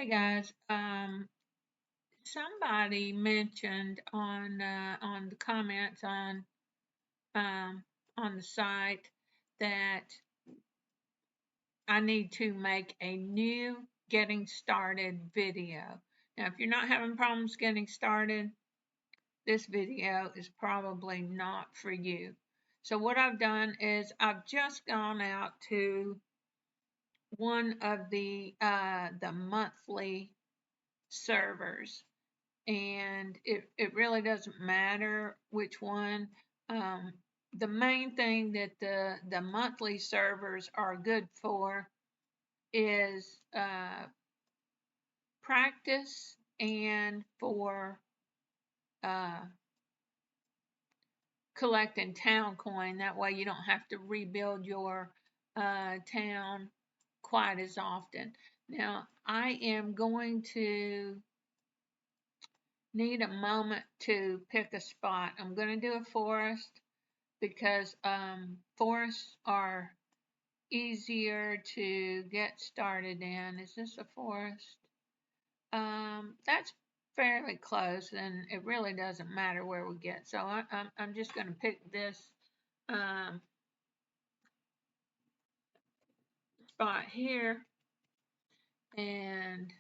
Hey guys, somebody mentioned on the comments um, on the site that I need to make a new getting started video. Now, if you're not having problems getting started, this video is probably not for you. So what I've done is I've just gone out to one of the monthly servers, and it really doesn't matter which one. Um, the main thing that the monthly servers are good for is practice and for uh, collecting town coin. That way you don't have to rebuild your town quite as often. Now, I am going to need a moment to pick a spot. I'm going to do a forest because forests are easier to get started in. Is this a forest? That's fairly close, and it really doesn't matter where we get. So I'm just going to pick this um, spot here, and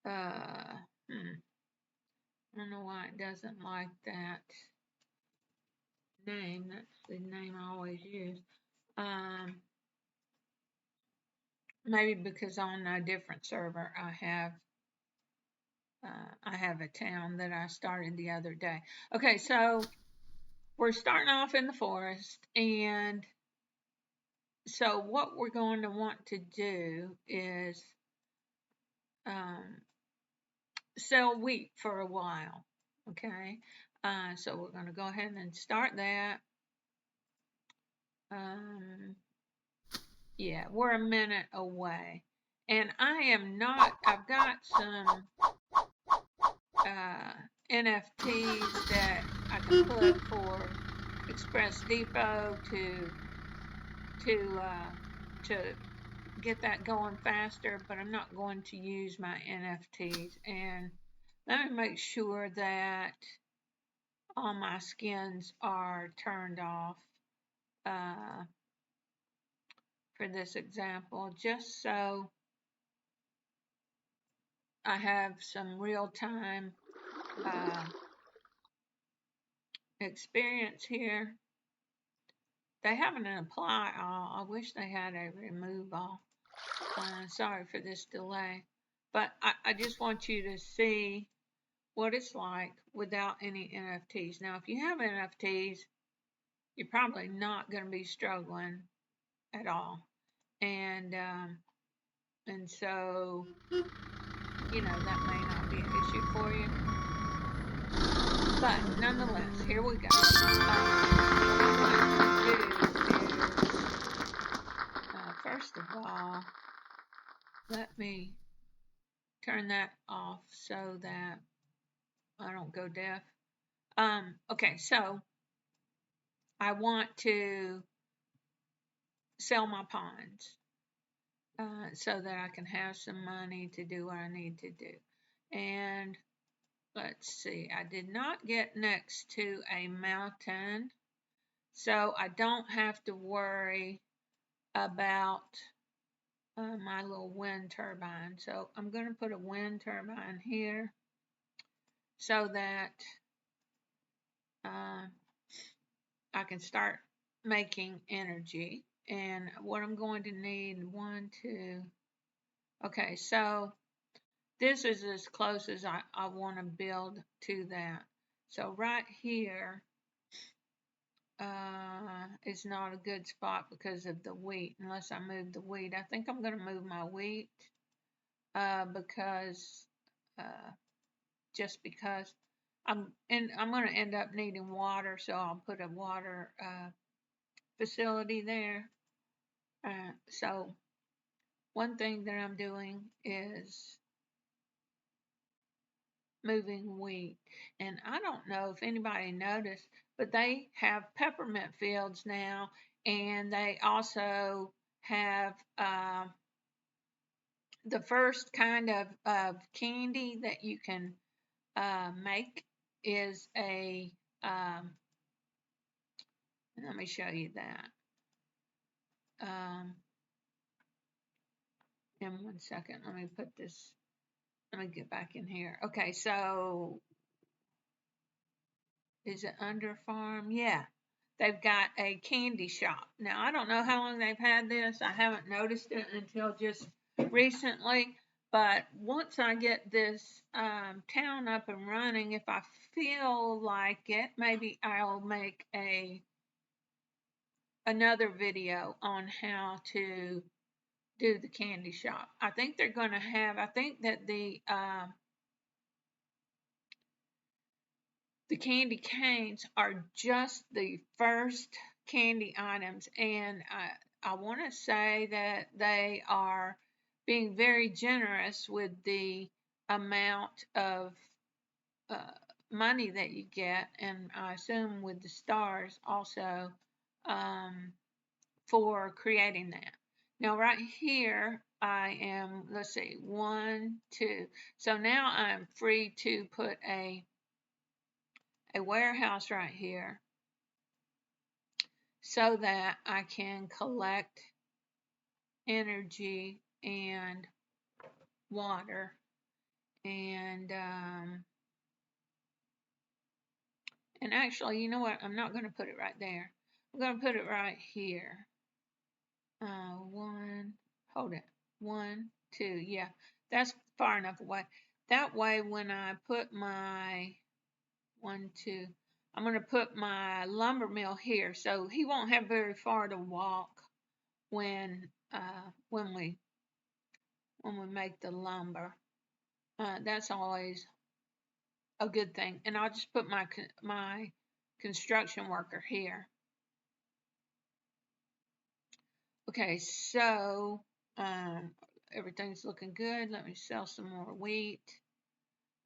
uh, hmm, I don't know why it doesn't like that name. That's the name I always use. Um, Maybe because on a different server I have a town that I started the other day. Okay, so we're starting off in the forest, and so what we're going to want to do is um, sell wheat for a while. Okay, so we're going to go ahead and start that. Um, yeah, we're a minute away, and I am not. I've got some uh, NFTs that I can put for Express Depot to to get that going faster, but I'm not going to use my NFTs. And let me make sure that all my skins are turned off uh, for this example, just so I have some real-time uh, experience here. They have an apply all. I wish they had a remove all. Sorry for this delay, but I just want you to see what it's like without any NFTs. Now, if you have NFTs, you're probably not going to be struggling at all, and so that may not be an issue for you. But nonetheless, here we go. What I'm going to do is, first of all, let me turn that off so that I don't go deaf. Okay, so I want to sell my pawns so that I can have some money to do what I need to do. And let's see, I did not get next to a mountain, so I don't have to worry about my little wind turbine. So I'm going to put a wind turbine here so that uh, I can start making energy. And what I'm going to need, one, two, okay, so this is as close as I want to build to that. So right here is not a good spot because of the wheat, unless I move the wheat. I think I'm going to move my wheat because just because I'm going to end up needing water, so I'll put a water facility there. So one thing that I'm doing is moving wheat. And I don't know if anybody noticed, but they have peppermint fields now, and they also have the first kind of candy that you can make is a, let me show you that. In 1 second, let me put this, let me get back in here. Okay, so is it Under Farm? Yeah, they've got a candy shop. Now, I don't know how long they've had this. I haven't noticed it until just recently. But once I get this town up and running, if I feel like it, maybe I'll make another video on how to do the candy shop. I think they're going to have, I think that the candy canes are just the first candy items, and I want to say that they are being very generous with the amount of uh, money that you get, and I assume with the stars also, for creating that. Now, right here, I am, let's see, 1, 2. So now I'm free to put a warehouse right here so that I can collect energy and water. And actually, you know what? I'm not going to put it right there. I'm going to put it right here. One, hold it. 1, 2. Yeah, that's far enough away. That way, when I put my 1, 2, I'm going to put my lumber mill here, so he won't have very far to walk when we make the lumber. That's always a good thing. And I'll just put my construction worker here. Okay, so everything's looking good. Let me sell some more wheat.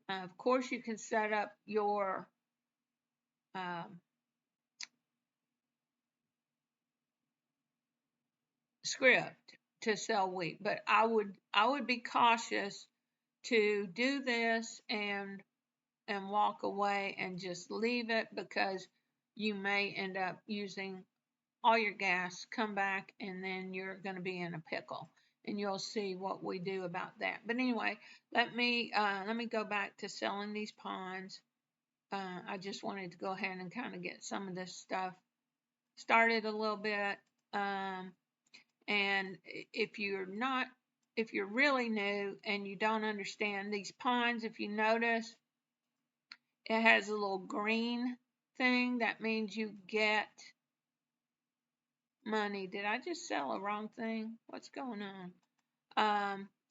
Of course, you can set up your script to sell wheat, but I would be cautious to do this and walk away and just leave it, because you may end up using all your gas, come back, and then you're going to be in a pickle. And you'll see what we do about that. But anyway, let me go back to selling these ponds. I just wanted to go ahead and kind of get some of this stuff started a little bit. And if you're really new and you don't understand these ponds, if you notice, it has a little green thing. That means you get money. Did I just sell a wrong thing? What's going on?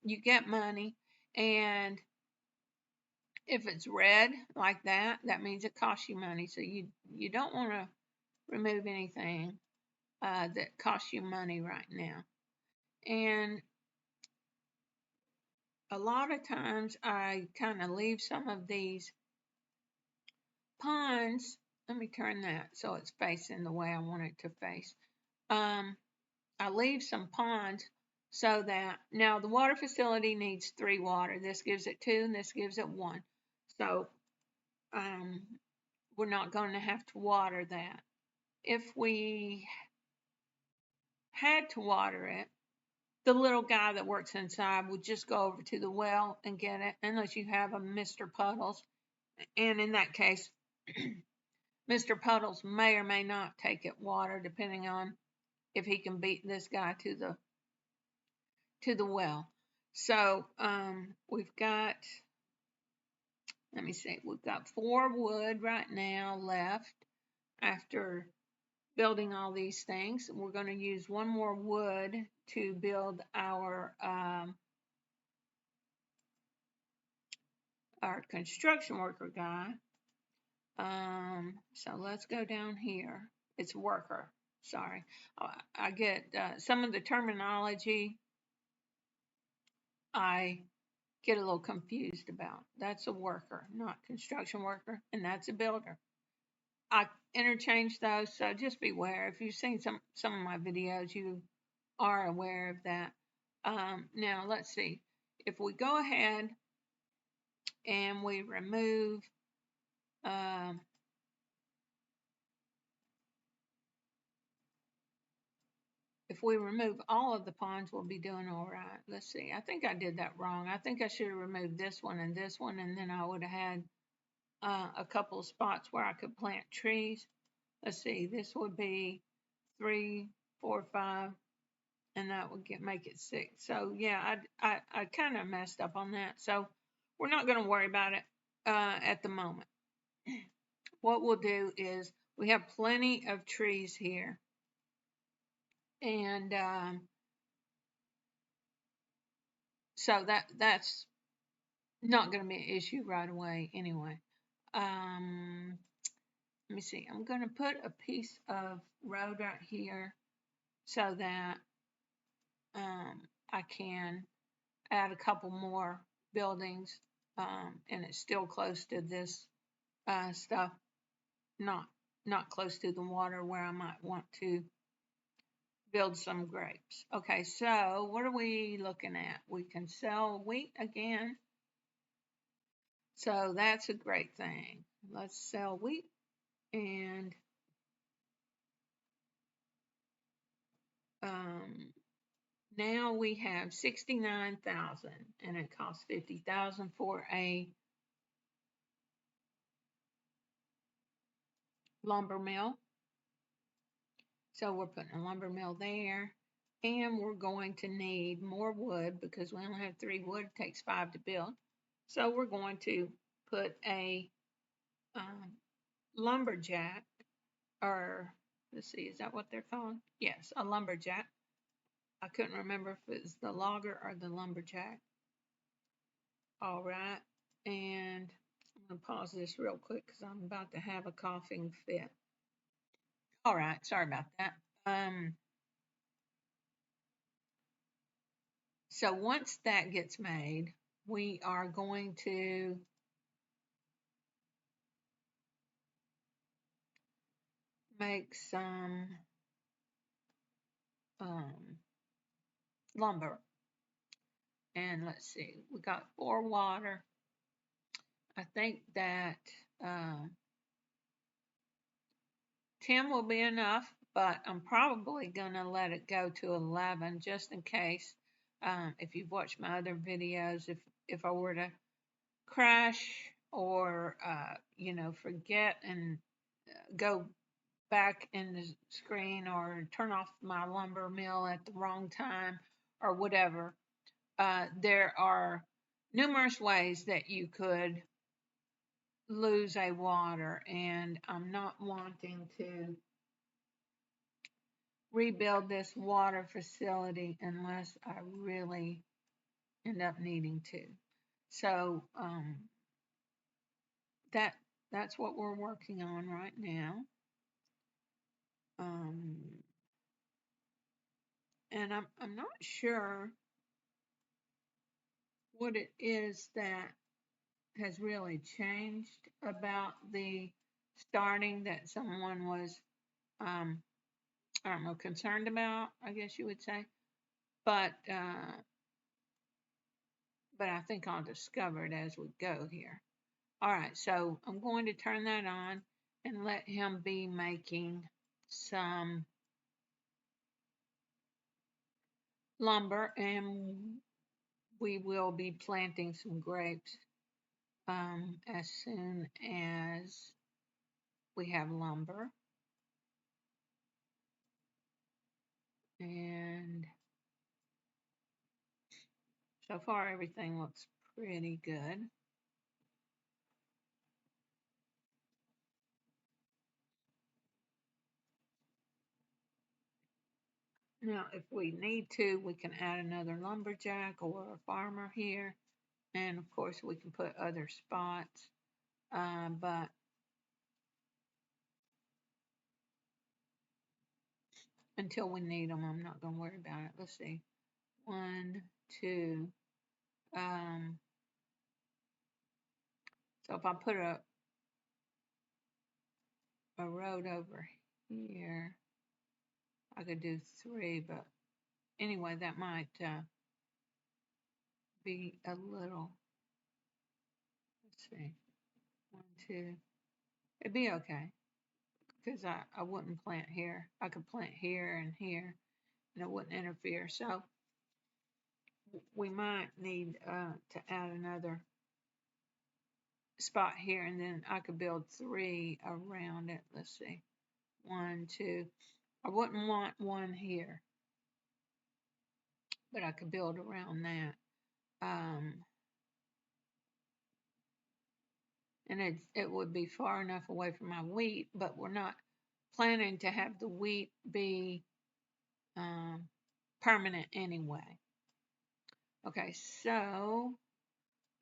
You get money, and if it's red like that, that means it costs you money. So you don't want to remove anything that costs you money right now. And a lot of times I kind of leave some of these ponds. Let me turn that so it's facing the way I want it to face. I leave some ponds so that, now the water facility needs 3 water. This gives it 2 and this gives it 1. So we're not going to have to water that. If we had to water it, the little guy that works inside would just go over to the well and get it, unless you have a Mr. Puddles. And in that case, Mr. Puddles may or may not take it water, depending on if he can beat this guy to the well. So we've got, let me see, we've got 4 wood right now left after building all these things. We're going to use 1 more wood to build our construction worker guy. So let's go down here. It's worker. Sorry. I get some of the terminology I get a little confused about. That's a worker, not construction worker, and that's a builder. I interchange those, so just beware. If you've seen some of my videos, you are aware of that. Now let's see. if we go ahead and we remove, um, if we remove all of the ponds, we'll be doing all right. Let's see. I think I did that wrong. I think I should have removed this one, and then I would have had a couple of spots where I could plant trees. Let's see. This would be 3, 4, 5, and that would make it 6. So yeah, I kind of messed up on that. So we're not going to worry about it at the moment. What we'll do is we have plenty of trees here, and so that's not going to be an issue right away anyway. Let me see. I'm going to put a piece of road right here so that I can add a couple more buildings, and it's still close to this stuff, not close to the water where I might want to build some grapes. Okay, so what are we looking at? We can sell wheat again. So that's a great thing. Let's sell wheat, and now we have 69,000, and it costs 50,000 for a lumber mill. So we're putting a lumber mill there, and we're going to need more wood because we only have 3 wood. It takes 5 to build. So we're going to put a lumberjack, or let's see, is that what they're called? Yes, a lumberjack. I couldn't remember if it was the logger or the lumberjack. All right, and I'm going to pause this real quick because I'm about to have a coughing fit. All right, sorry about that. So once that gets made, we are going to make some lumber. And let's see, we got 4 water. I think that 10 will be enough, but I'm probably going to let it go to 11 just in case. If you've watched my other videos, if I were to crash or forget and go back in the screen or turn off my lumber mill at the wrong time or whatever, there are numerous ways that you could lose a water, and I'm not wanting to rebuild this water facility unless I really end up needing to. So that's what we're working on right now. And I'm not sure what it is that has really changed about the starting that someone was I don't know, concerned about, I guess you would say. But I think I'll discover it as we go here. All right, so I'm going to turn that on and let him be making some lumber, and we will be planting some grapes as soon as we have lumber. And so far everything looks pretty good. Now, if we need to, we can add another lumberjack or a farmer here. And of course, we can put other spots. But until we need them, I'm not going to worry about it. Let's see. 1, 2. So if I put a road over here, I could do 3. But anyway, that might be a little, let's see, 1, 2. It'd be okay because I wouldn't plant here. I could plant here and here and it wouldn't interfere. So we might need to add another spot here and then I could build 3 around it. Let's see. 1, 2. I wouldn't want one here, but I could build around that. And it would be far enough away from my wheat, but we're not planning to have the wheat be permanent anyway. Okay, so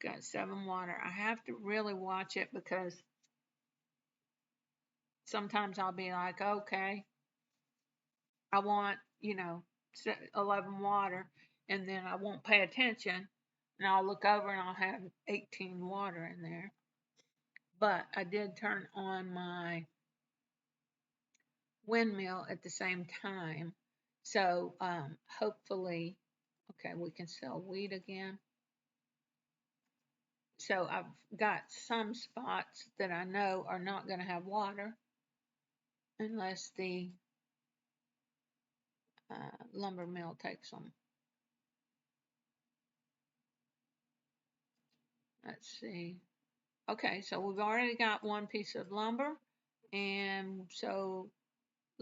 got 7 water. I have to really watch it because sometimes I'll be like, okay, I want, 11 water, and then I won't pay attention, and I'll look over and I'll have 18 water in there. But I did turn on my windmill at the same time. So hopefully, okay, we can sell wheat again. So I've got some spots that I know are not going to have water unless the lumber mill takes them. Let's see. Okay, so we've already got one piece of lumber, and so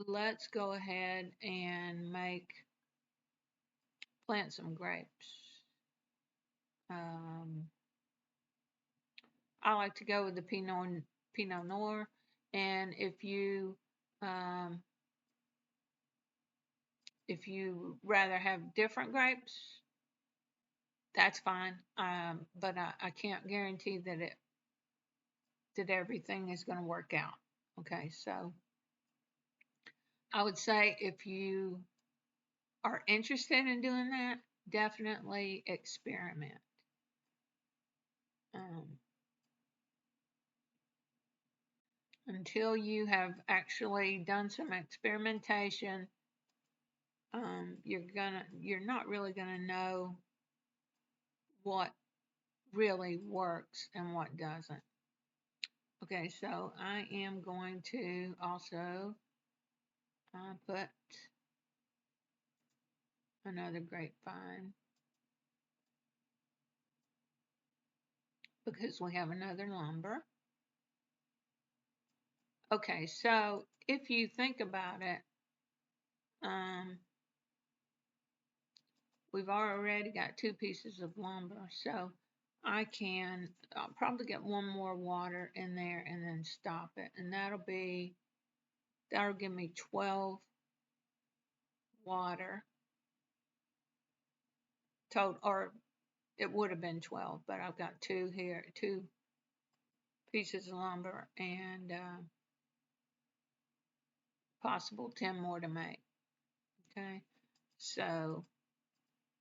let's go ahead and plant some grapes. I like to go with the Pinot Noir, and if you rather have different grapes, that's fine. But I can't guarantee that everything is going to work out. Okay, so I would say if you are interested in doing that, definitely experiment. Until you have actually done some experimentation, you're not really gonna know what really works and what doesn't. Okay, so I am going to also put another grapevine because we have another lumber. Okay, so if you think about it, we've already got 2 pieces of lumber, so I'll probably get one more water in there and then stop it, and that'll give me 12 water total, or it would have been 12, but I've got 2 here, 2 pieces of lumber, and possible 10 more to make. Okay, so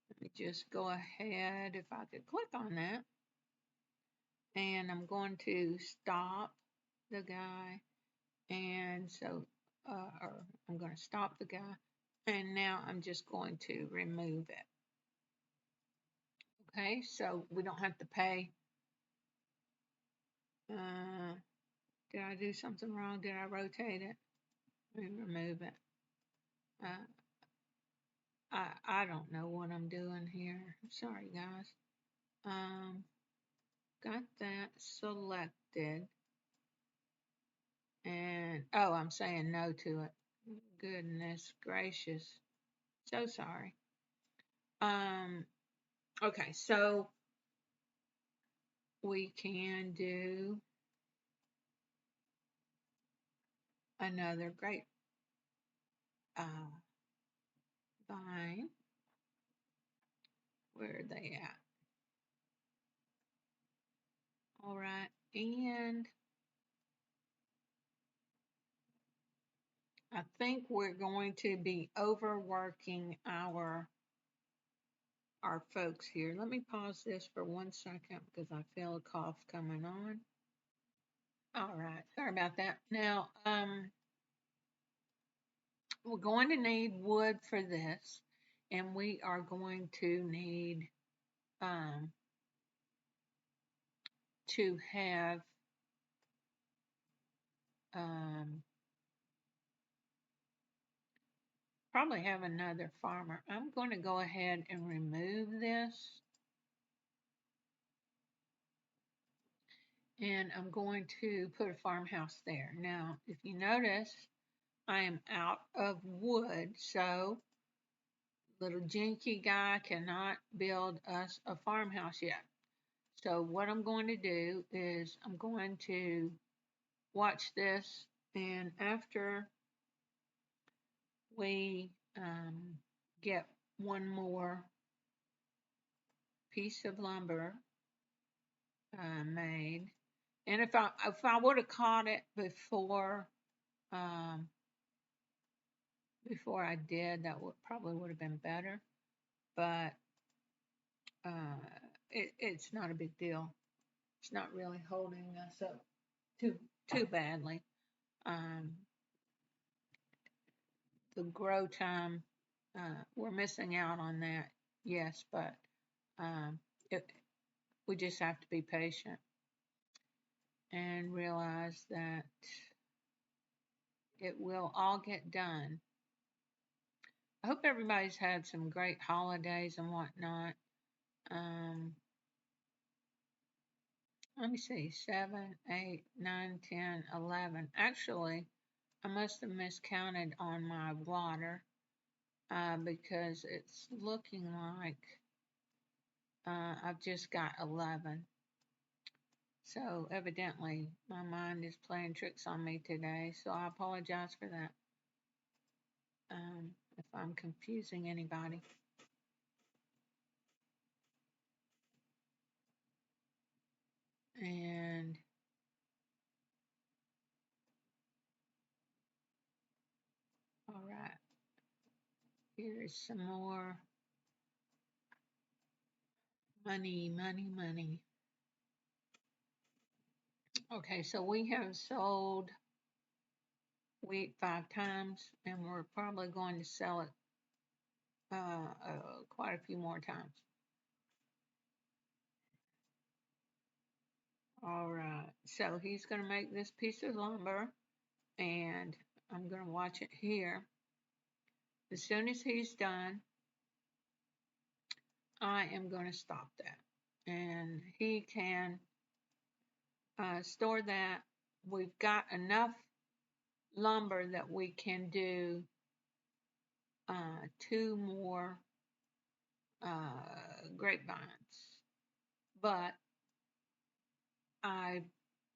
let me just go ahead, if I could click on that, and I'm going to stop the guy, and so, or I'm going to stop the guy, and now I'm just going to remove it. Okay, so we don't have to pay. Did I do something wrong? Did I rotate it? Let me remove it. I don't know what I'm doing here. Sorry, guys. Got that selected. And, oh, I'm saying no to it. Goodness gracious. So sorry. Okay, so we can do another grape vine. Where are they at? All right, and I think we're going to be overworking our folks here. Let me pause this for 1 second because I feel a cough coming on. All right, sorry about that. Now, we're going to need wood for this, and we are going to need um, to have um, probably have another farmer. I'm going to go ahead and remove this, and I'm going to put a farmhouse there. Now, if you notice, I am out of wood, so little Jinky guy cannot build us a farmhouse yet. So what I'm going to do is I'm going to watch this, and after we get one more piece of lumber made, and if I would have caught it um, before I did, that probably would have been better. But it's not a big deal. It's not really holding us up too badly. Um, the grow time, we're missing out on that, yes, but um, it, we just have to be patient and realize that it will all get done. I hope everybody's had some great holidays and whatnot. Um, Let me see, 7, 8, 9, 10, 11. Actually, I must have miscounted on my water because it's looking like I've just got 11. So evidently my mind is playing tricks on me today, so I apologize for that if I'm confusing anybody. And all right, here's some more money, money, money. Okay, so we have sold wheat 5 times, and we're probably going to sell it quite a few more times. All right, so he's going to make this piece of lumber, and I'm going to watch it here. As soon as he's done, I am going to stop that, and he can store that. We've got enough lumber that we can do 2 more grapevines, but I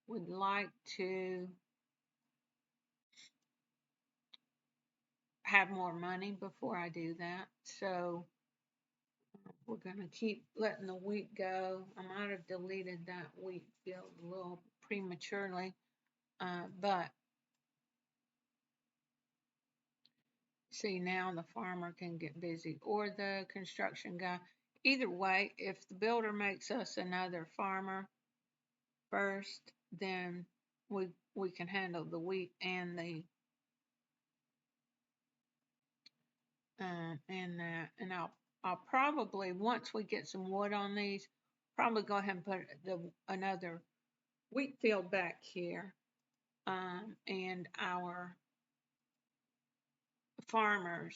would like to have more money before I do that. So we're going to keep letting the wheat go. I might have deleted that wheat field a little prematurely, but see, now the farmer can get busy or the construction guy. Either way, if the builder makes us another farmer first, then we can handle the wheat and the and that. And I'll probably, once we get some wood on these, probably go ahead and put another wheat field back here, and our farmers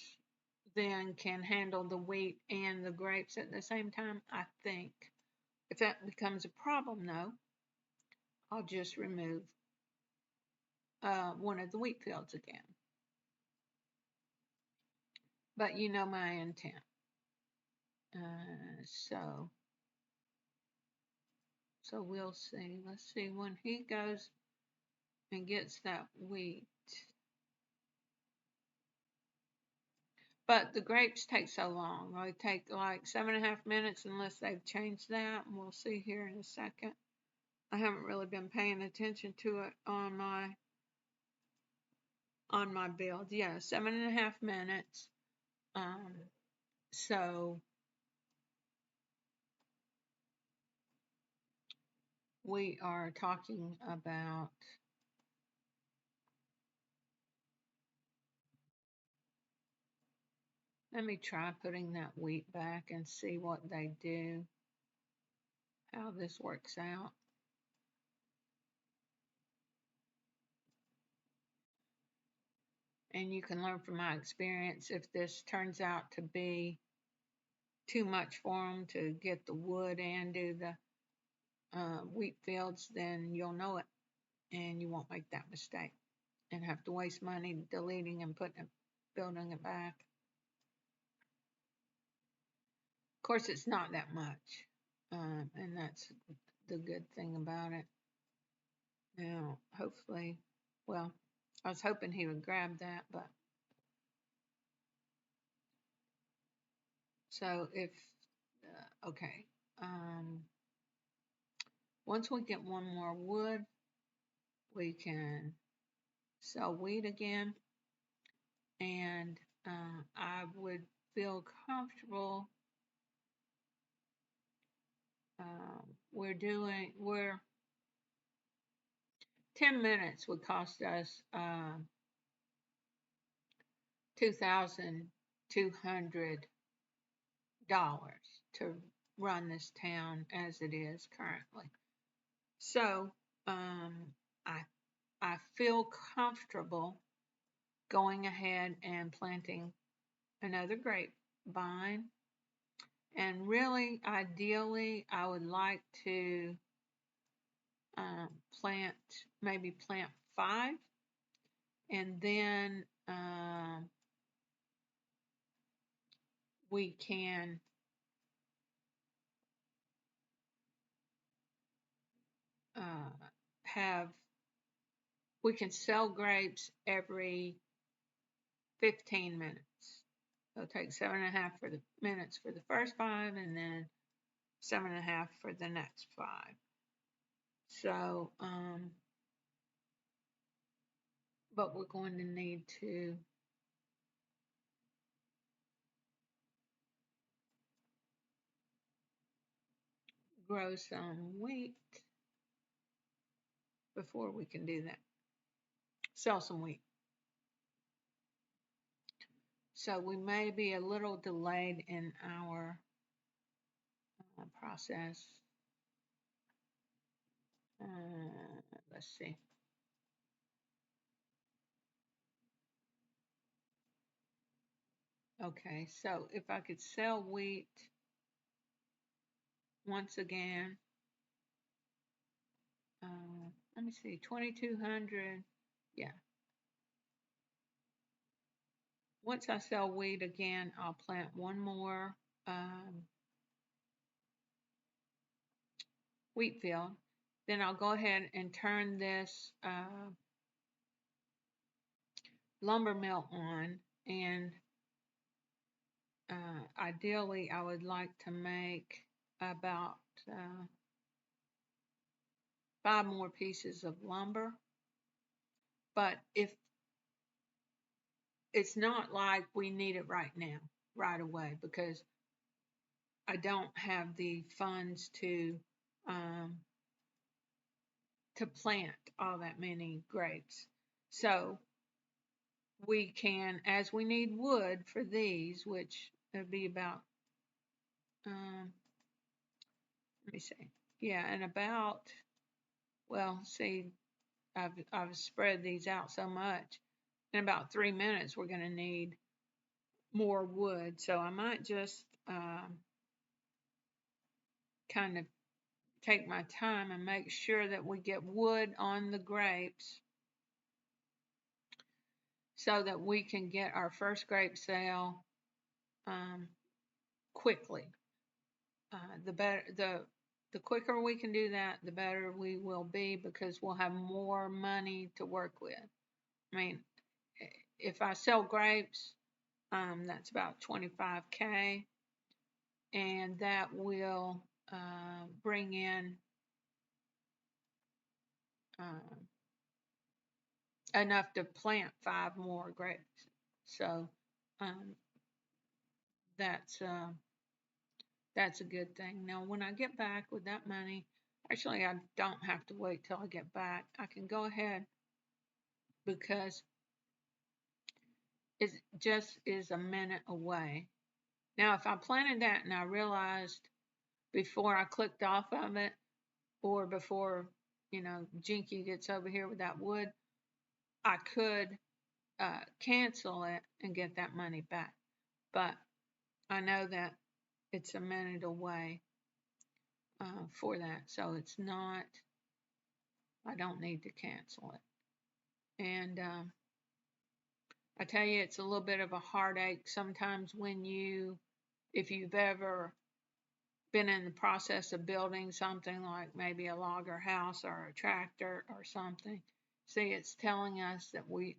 then can handle the wheat and the grapes at the same time, I think. If that becomes a problem, though, I'll just remove one of the wheat fields again. But you know my intent. So we'll see. Let's see when he goes and gets that wheat. But the grapes take so long. They take like 7.5 minutes unless they've changed that. And we'll see here in a second. I haven't really been paying attention to it on my build. Yeah, 7.5 minutes. So we are talking about let me try putting that wheat back and see what they do. how this works out. And you can learn from my experience if this turns out to be too much for them to get the wood and do the wheat fields, then you'll know it and you won't make that mistake and have to waste money deleting and building it back. Of course, it's not that much, and that's the good thing about it. Now, hopefully, well, I was hoping he would grab that, but so if, okay, once we get one more wood, we can sell wheat again, and I would feel comfortable. We're 10 minutes would cost us $2,200 to run this town as it is currently. So I I feel comfortable going ahead and planting another grapevine. And really, ideally, I would like to plant, maybe plant 5, and then we can have, we can sell grapes every 15 minutes. So it'll take 7.5 minutes for the first 5, and then 7.5 for the next 5. So, but we're going to need to grow some wheat before we can do that. Sell some wheat. So we may be a little delayed in our process. Let's see. Okay, so if I could sell wheat once again, let me see, 2,200, yeah. Once I sell wheat again, I'll plant one more wheat field. Then I'll go ahead and turn this lumber mill on, and ideally I would like to make about 5 more pieces of lumber. But if it's not like we need it right now, right away, because I don't have the funds to plant all that many grapes. So we can, as we need wood for these, which would be about, let me see, yeah, and about, well, see, I've spread these out so much. In about 3 minutes, we're going to need more wood. So I might just kind of take my time and make sure that we get wood on the grapes so that we can get our first grape sale quickly. The better, the quicker we can do that, the better we will be, because we'll have more money to work with. I mean, if I sell grapes, that's about $25K, and that will bring in enough to plant 5 more grapes. So that's a good thing. Now, when I get back with that money, actually, I don't have to wait till I get back. I can go ahead, because it just is a minute away. Now, if I planted that and I realized before I clicked off of it, or before, Jinky gets over here with that wood, I could cancel it and get that money back. But I know that it's a minute away for that. So it's not, I don't need to cancel it. And I tell you, it's a little bit of a heartache sometimes if you've ever been in the process of building something like maybe a logger house or a tractor or something. See, it's telling us that we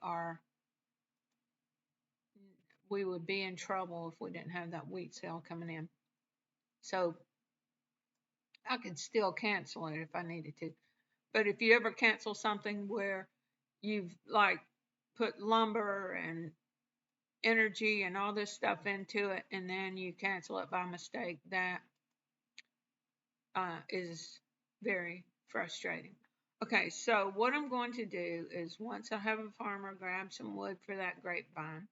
would be in trouble if we didn't have that wheat sale coming in. So I could still cancel it if I needed to. But if you ever cancel something where you've like put lumber and energy and all this stuff into it and then you cancel it by mistake, that is very frustrating. Okay, so what I'm going to do is once I have a farmer grab some wood for that grapevine,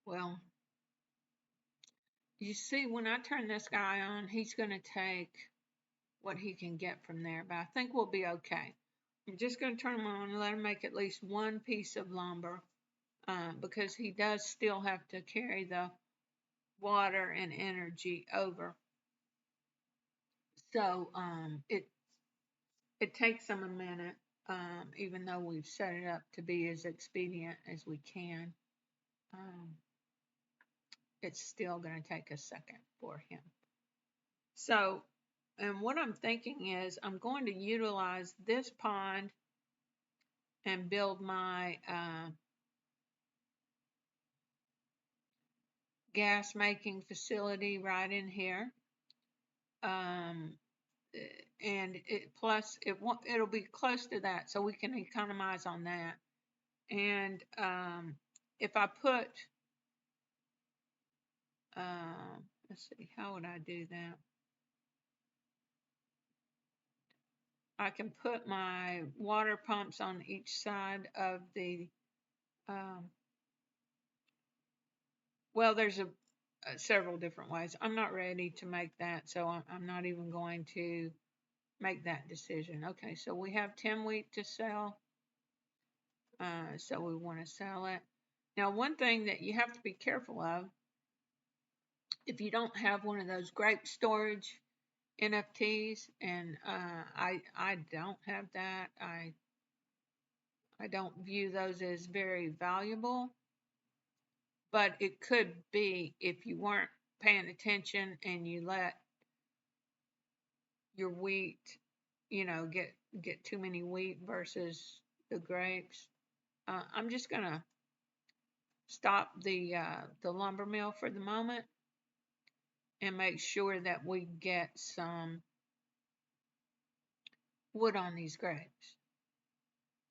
well, you see, when I turn this guy on, he's going to take what he can get from there, but I think we'll be okay. I'm just going to turn him on and let him make at least one piece of lumber because he does still have to carry the water and energy over. So it takes him a minute, even though we've set it up to be as expedient as we can. Um, it's still going to take a second for him. So, and what I'm thinking is I'm going to utilize this pond and build my gas making facility right in here. And it'll be close to that, so we can economize on that. And if I put, let's see, how would I do that? I can put my water pumps on each side of the, well, there's several different ways. I'm not ready to make that, so I'm not even going to make that decision. Okay, so we have 10 wheat to sell, so we want to sell it. Now, one thing that you have to be careful of, if you don't have one of those grape storage NFTs, and I don't have that. I don't view those as very valuable, but it could be if you weren't paying attention and you let your wheat, get too many wheat versus the grapes. I'm just gonna stop the lumber mill for the moment and make sure that we get some wood on these grapes.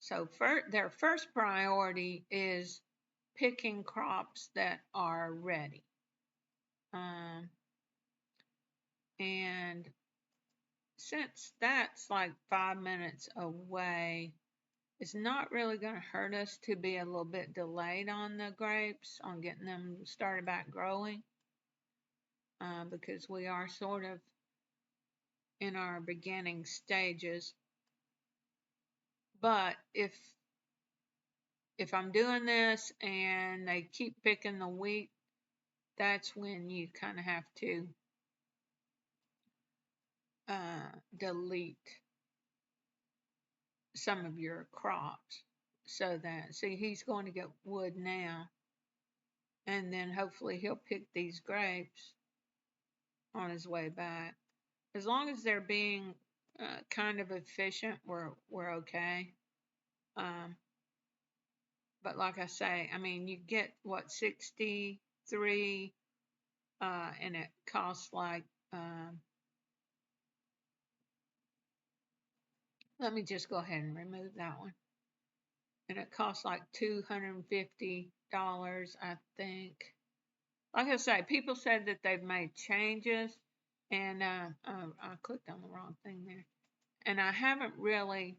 So their first priority is picking crops that are ready. And since that's like 5 minutes away, it's not really going to hurt us to be a little bit delayed on the grapes, on getting them started back growing, because we are sort of in our beginning stages. But if I'm doing this and they keep picking the wheat, that's when you kind of have to delete some of your crops. So that, see, he's going to get wood now, and then hopefully he'll pick these grapes on his way back. As long as they're being kind of efficient, we're okay. But like I say, I mean, you get what, 63, and it costs like, let me just go ahead and remove that one. And it costs like $250, I think. Like I say, people said that they've made changes, and I clicked on the wrong thing there. And I haven't really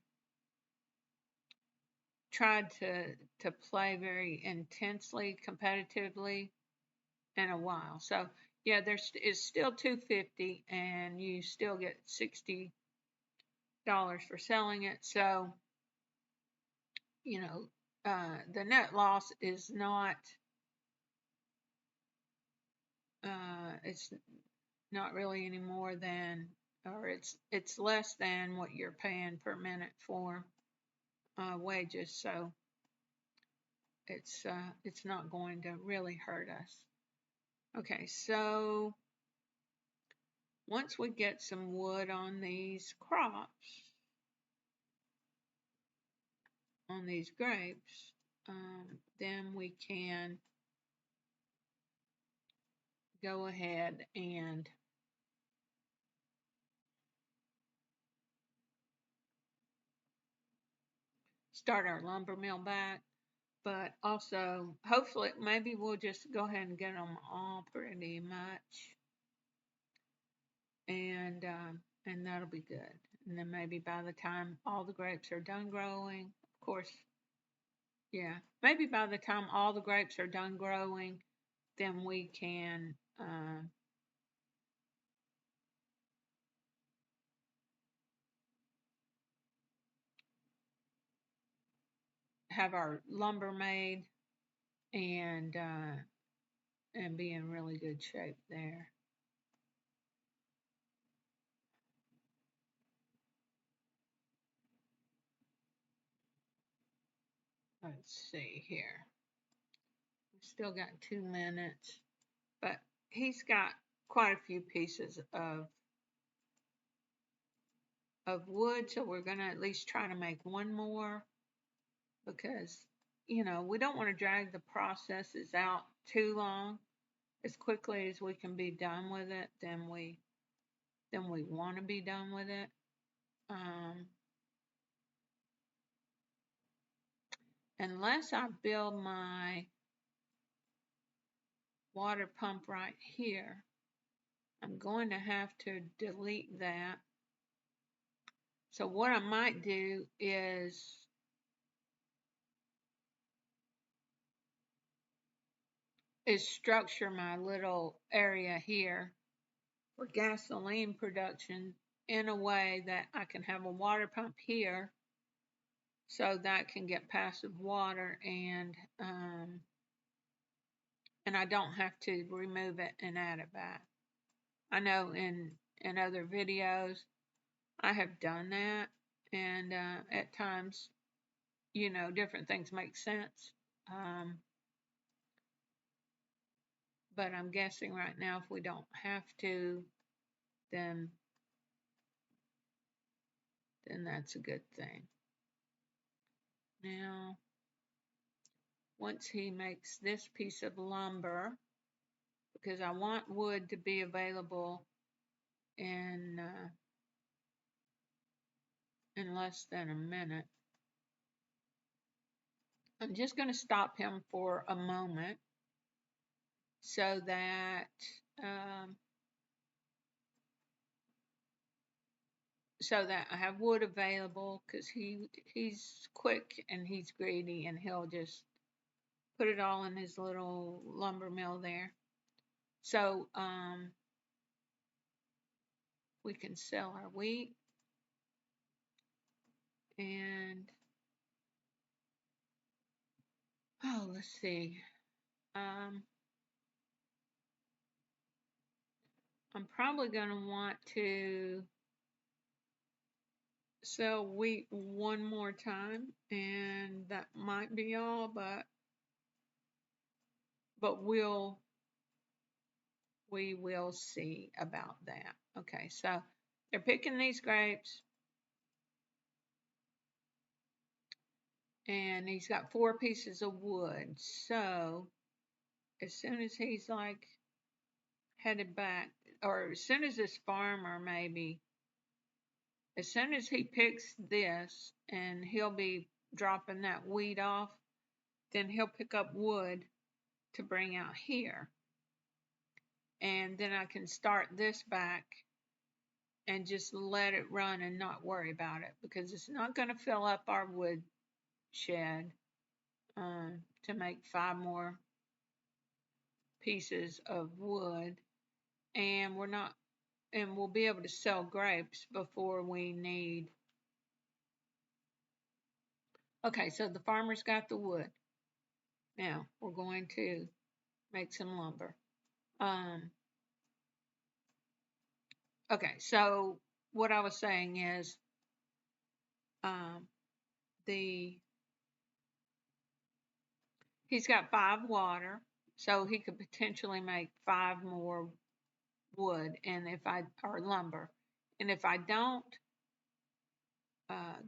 tried to play very intensely, competitively in a while. So yeah, it's still $250, and you still get $60 for selling it. So, you know, the net loss is not, it's not really any more than, or it's less than what you're paying per minute for wages. So it's not going to really hurt us. Okay, so once we get some wood on these crops, on these grapes, then we can go ahead and start our lumber mill back. But also, hopefully, maybe we'll just go ahead and get them all pretty much, and that'll be good. And then maybe by the time all the grapes are done growing, of course, yeah, maybe by the time all the grapes are done growing, then we can have our lumber made and be in really good shape there. Let's see here. We've still got 2 minutes, but he's got quite a few pieces of wood, so we're gonna at least try to make one more because we don't want to drag the processes out too long. As quickly as we can be done with it, then we want to be done with it. Unless I build my water pump right here, I'm going to have to delete that. So what I might do is structure my little area here for gasoline production in a way that I can have a water pump here so that can get passive water, and I don't have to remove it and add it back. I know in other videos I have done that, and at times, different things make sense. But I'm guessing right now, if we don't have to, then that's a good thing. Now, once he makes this piece of lumber, because I want wood to be available in less than a minute, I'm just going to stop him for a moment so that I have wood available, because he's quick and he's greedy, and he'll just put it all in his little lumber mill there. So we can sell our wheat, and let's see. I'm probably going to want to sell wheat one more time, and that might be all, but we will see about that. Okay, so they're picking these grapes, and he's got 4 pieces of wood. So as soon as he's like headed back, or as soon as this farmer maybe, as soon as he picks this, and he'll be dropping that wheat off, then he'll pick up wood to bring out here. And then I can start this back and just let it run and not worry about it, because it's not going to fill up our wood shed to make 5 more pieces of wood. and we'll be able to sell grapes before we need. Okay, so the farmer's got the wood. Now we're going to make some lumber. Okay, so what I was saying is um, he's got 5 water, so he could potentially make 5 more wood, and or lumber, and if I don't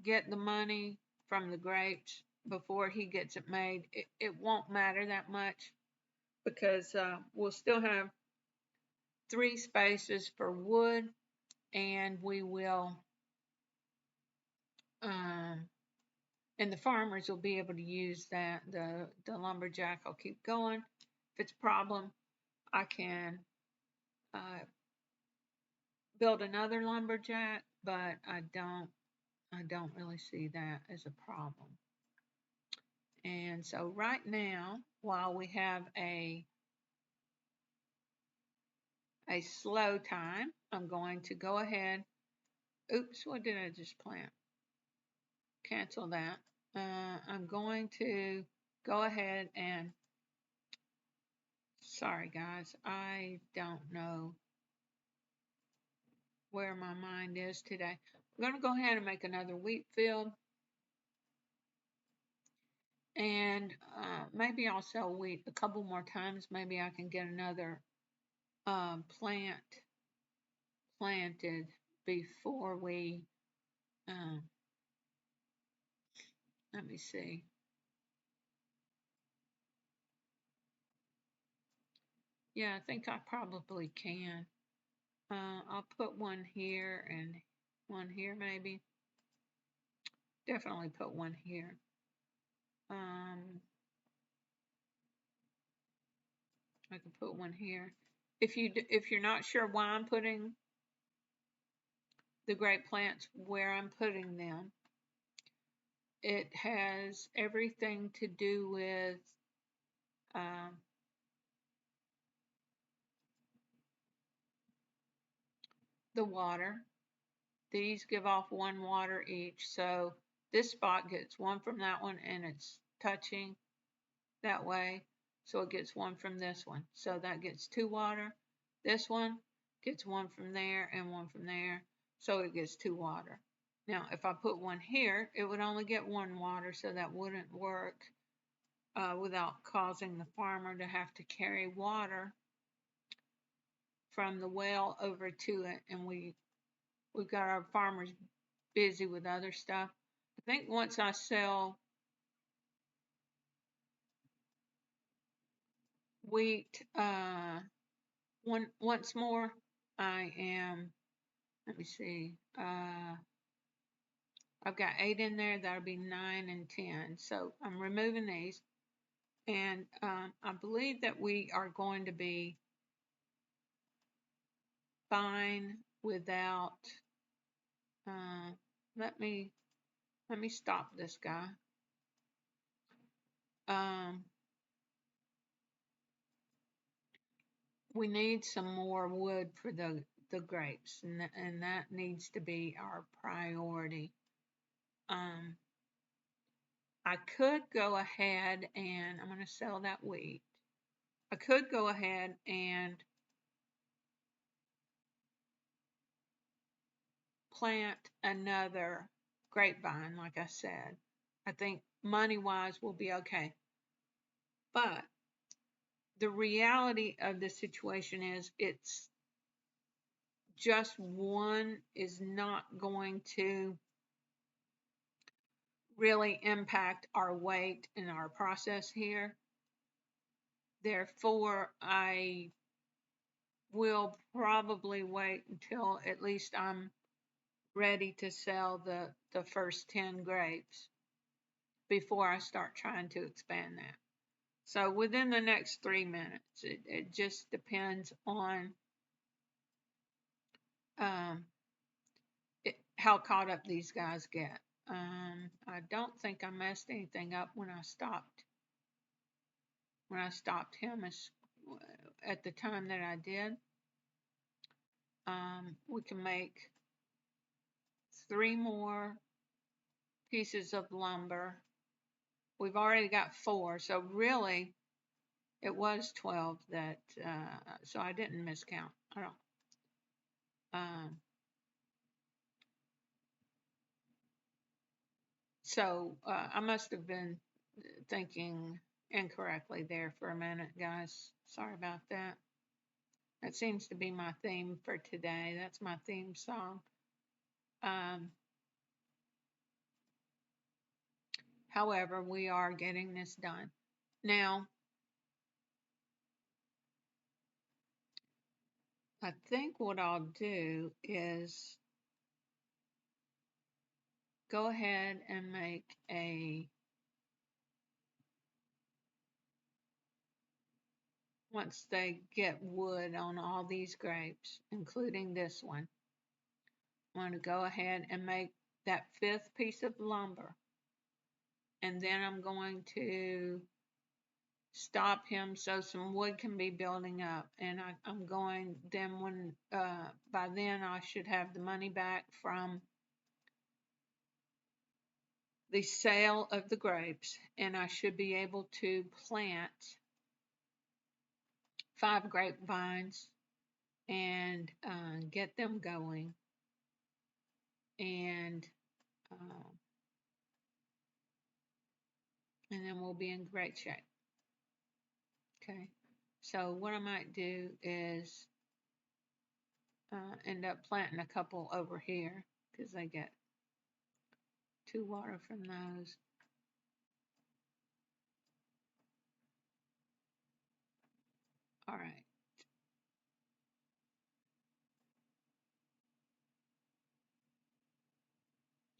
get the money from the grapes before he gets it made, it won't matter that much because we'll still have 3 spaces for wood, and we will, and the farmers will be able to use that. The lumberjack will keep going. If it's a problem, I can build another lumberjack, but I don't really see that as a problem. And so right now, while we have a slow time, I'm going to go ahead. Oops, what did I just plant? Cancel that. I'm going to go ahead and, sorry guys, I don't know where my mind is today. I'm going to go ahead and make another wheat field. And maybe I'll sell wheat a couple more times. Maybe I can get another plant planted before we, let me see. Yeah, I think I probably can. I'll put one here and one here maybe. Definitely put one here. I can put one here. If you're not sure why I'm putting the grape plants where I'm putting them, it has everything to do with the water. These give off 1 water each, so this spot gets 1 from that one, and it's touching that way, so it gets 1 from this one. So that gets 2 water. This one gets 1 from there and 1 from there, so it gets 2 water. Now, if I put 1 here, it would only get 1 water, so that wouldn't work without causing the farmer to have to carry water from the well over to it, and we've got our farmers busy with other stuff. I think once I sell wheat once more, I am, let me see, I've got 8 in there, that'll be 9 and 10. So I'm removing these, and I believe that we are going to be fine without, let me stop this guy. We need some more wood for the grapes, and that needs to be our priority. I could go ahead and I'm going to sell that wheat. I could go ahead and plant another grapevine, like I said. I think money-wise we'll be okay. But the reality of the situation is it's just one is not going to really impact our weight in our process here. Therefore, I will probably wait until at least I'm ready to sell the first 10 grapes before I start trying to expand that. So within the next 3 minutes, it just depends on how caught up these guys get. I don't think I messed anything up when I stopped him at the time that I did. We can make 3 more pieces of lumber. We've already got 4, so really it was 12 that, so I didn't miscount. I don't. So I must have been thinking incorrectly there for a minute, guys. Sorry about that. That seems to be my theme for today. That's my theme song. However, we are getting this done. Now, I think what I'll do is go ahead and make once they get wood on all these grapes, including this one, I'm going to go ahead and make that 5th piece of lumber. And then I'm going to stop him so some wood can be building up. And I'm going, then when, by then I should have the money back from the sale of the grapes, and I should be able to plant 5 grapevines and get them going. And then we'll be in great shape. Okay, so what I might do is end up planting a couple over here because they get 2 water from those. All right.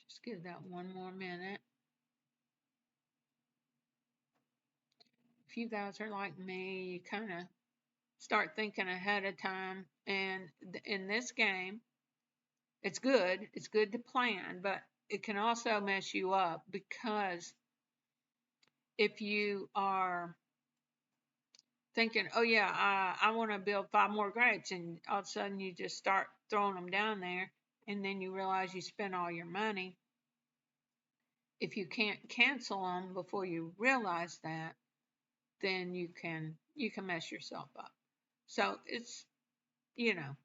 Just give that one more minute. If you guys are like me, you kind of start thinking ahead of time. And in this game, it's good. It's good to plan, but it can also mess you up because if you are thinking, oh yeah, I want to build 5 more grapes, and all of a sudden you just start throwing them down there, and then you realize you spent all your money. If you can't cancel them before you realize that, then you can mess yourself up. So it's, you know,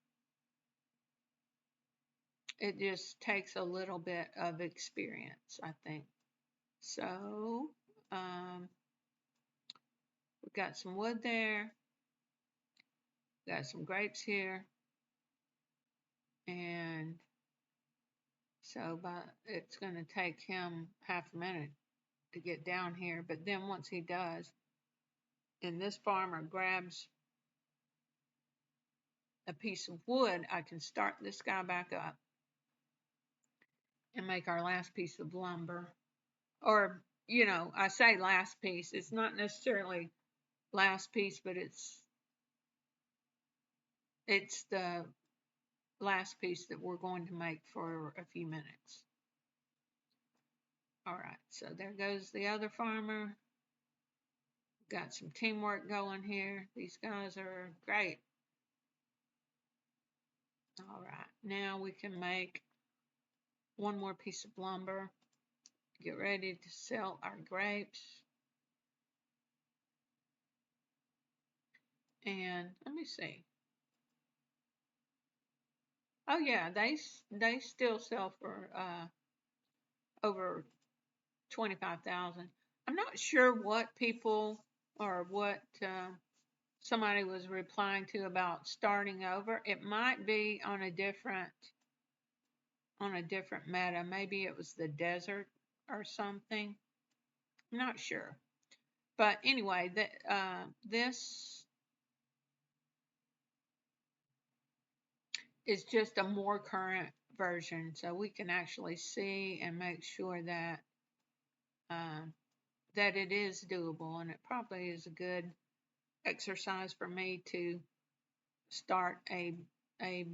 it just takes a little bit of experience, I think. So we've got some wood there, got some grapes here, and so it's going to take him half a minute to get down here. But then once he does, and this farmer grabs a piece of wood, I can start this guy back up and make our last piece of lumber. Or, you know, I say last piece. It's not necessarily last piece, but it's the last piece that we're going to make for a few minutes. All right, so there goes the other farmer. Got some teamwork going here. These guys are great. All right, now we can make one more piece of lumber. Get ready to sell our grapes. And let me see. Oh yeah, they still sell for over 25,000. I'm not sure what people or what somebody was replying to about starting over. It might be on a different meta. Maybe it was the desert or something. I'm not sure. But anyway, this is just a more current version, so we can actually see and make sure that that it is doable, and it probably is a good exercise for me to start a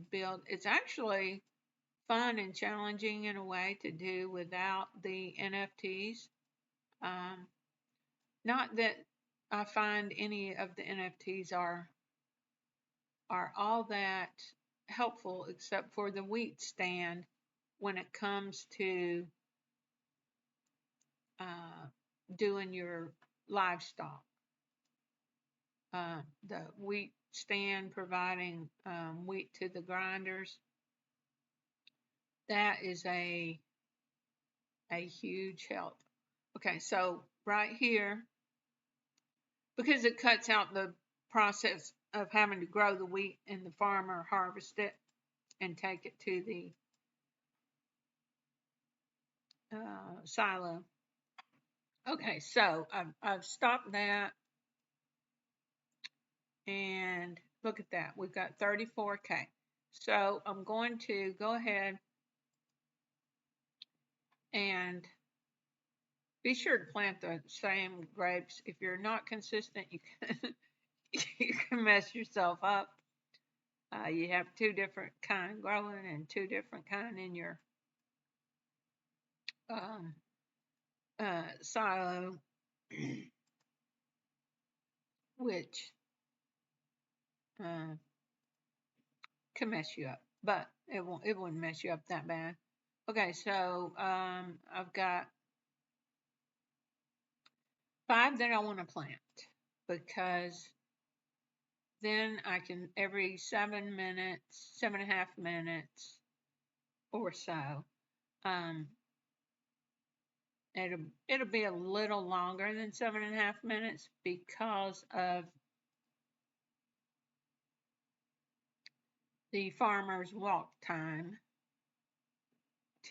build. It's actually fun and challenging in a way to do without the NFTs. Not that I find any of the NFTs are all that helpful except for the wheat stand when it comes to doing your livestock. The wheat stand providing wheat to the grinders, that is a huge help. Okay, so right here, because it cuts out the process of having to grow the wheat and the farmer harvest it and take it to the silo. Okay, so I've stopped that, and look at that. We've got 34K. So I'm going to go ahead and be sure to plant the same grapes. If you're not consistent, you can you can mess yourself up. You have two different kind growing and two different kind in your um, silo, which can mess you up, but it wouldn't mess you up that bad. Okay, so I've got 5 that I want to plant because then I can every 7 minutes, 7.5 minutes or so. It'll be a little longer than 7.5 minutes because of the farmer's walk time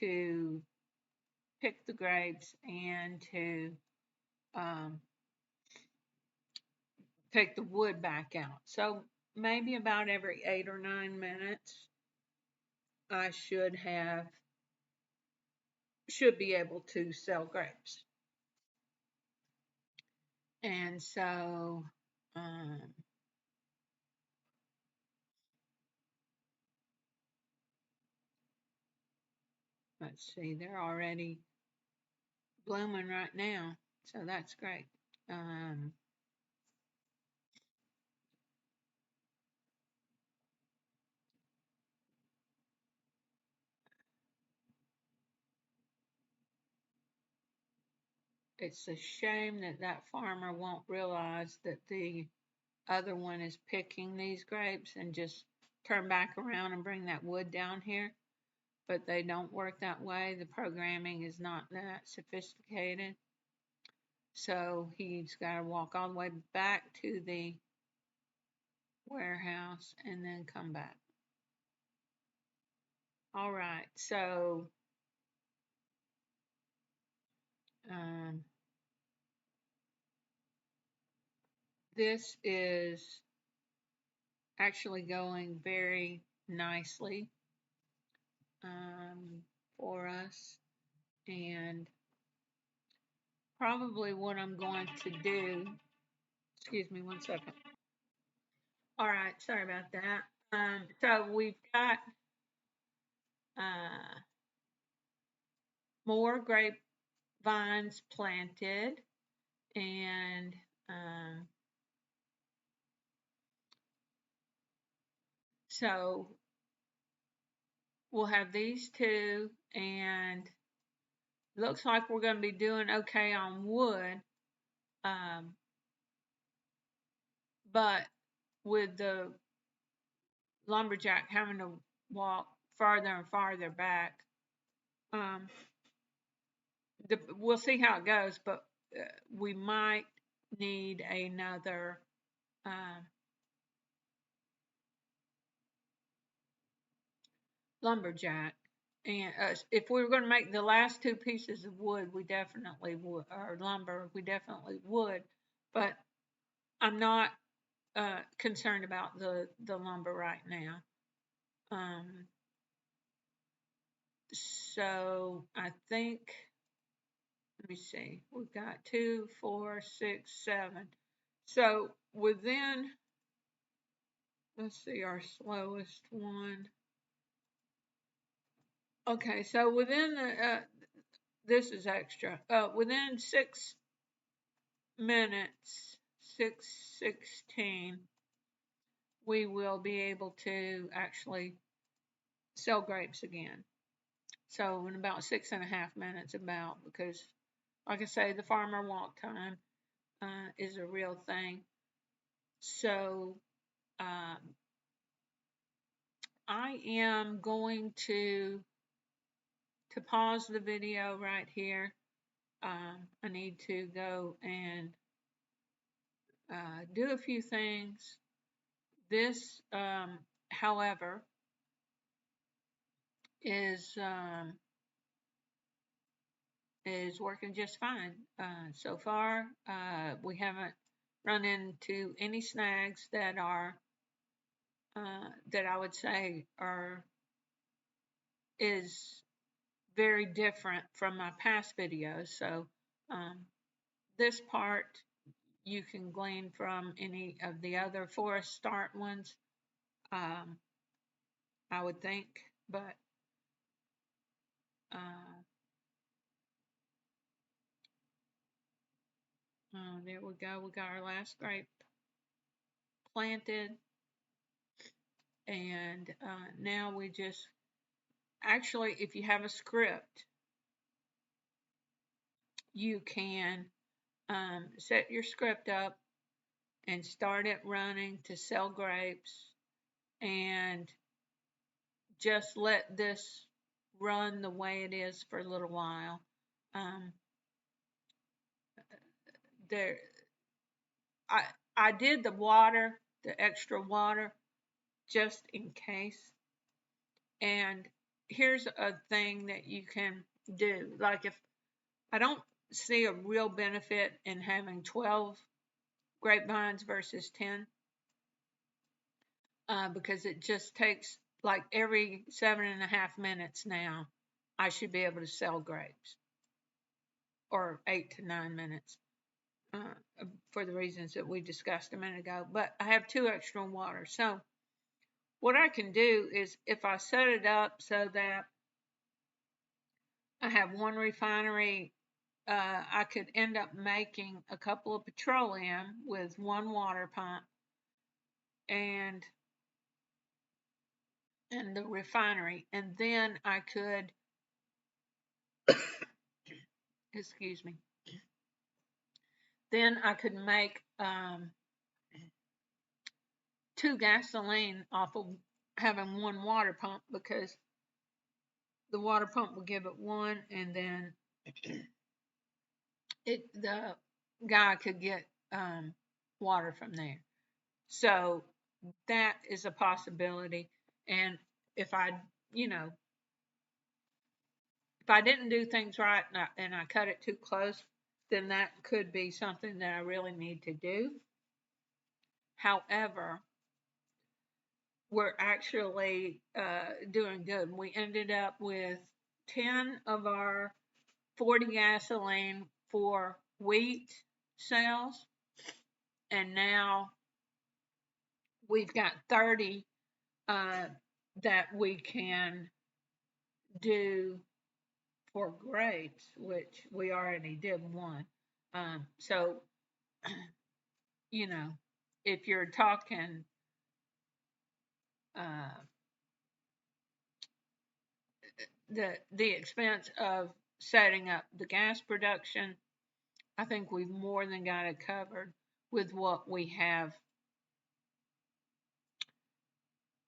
to pick the grapes and to take the wood back out. So maybe about every 8 or 9 minutes, I should be able to sell grapes. And so let's see, they're already blooming right now, so that's great. It's a shame that that farmer won't realize that the other one is picking these grapes and just turn back around and bring that wood down here. But they don't work that way. The programming is not that sophisticated. So he's got to walk all the way back to the warehouse and then come back. All right, so this is actually going very nicely for us, and probably what I'm going to do, excuse me 1 second. All right, sorry about that. So we've got more grapevines planted, and so we'll have these two, and looks like we're going to be doing okay on wood, but with the lumberjack having to walk farther and farther back, we'll see how it goes, but we might need another lumberjack. And if we were going to make the last 2 pieces of wood, we definitely would, or lumber, we definitely would. But I'm not concerned about the lumber right now. So I think, let me see, we've got 2, 4, 6, 7. So within, let's see, our slowest one. Okay, so within the, this is extra. Within 6 minutes, 6:16, we will be able to actually sell grapes again. So in about 6.5 minutes, because, like I say, the farmer walk time is a real thing. So um, I am going to pause the video right here. I need to go and do a few things. This, however, is working just fine so far. We haven't run into any snags that are that I would say is very different from my past videos. So um, this part you can glean from any of the other forest start ones, um, I would think. But there we go. We got our last grape planted. And now we just, actually, if you have a script, you can set your script up and start it running to sell grapes and just let this run the way it is for a little while. Um, there, I I did the extra water, just in case. And here's a thing that you can do. Like, if I don't see a real benefit in having 12 grapevines versus 10, because it just takes, like, every 7.5 minutes now, I should be able to sell grapes, or 8 to 9 minutes, for the reasons that we discussed a minute ago. But I have 2 extra water. So what I can do is, if I set it up so that I have one refinery, I could end up making a couple of petroleum with one water pump, and the refinery, and then I could, excuse me, then I could make 2 gasoline off of having one water pump, because the water pump will give it one, and then the guy could get water from there. So that is a possibility. And if I, you know, if I didn't do things right, and I cut it too close, then that could be something that I really need to do. However, we're actually doing good. We ended up with 10 of our 40 gasoline for wheat sales, and now we've got 30 that we can do for grapes, which we already did one. So, you know, if you're talking uh, the expense of setting up the gas production, I think we've more than got it covered with what we have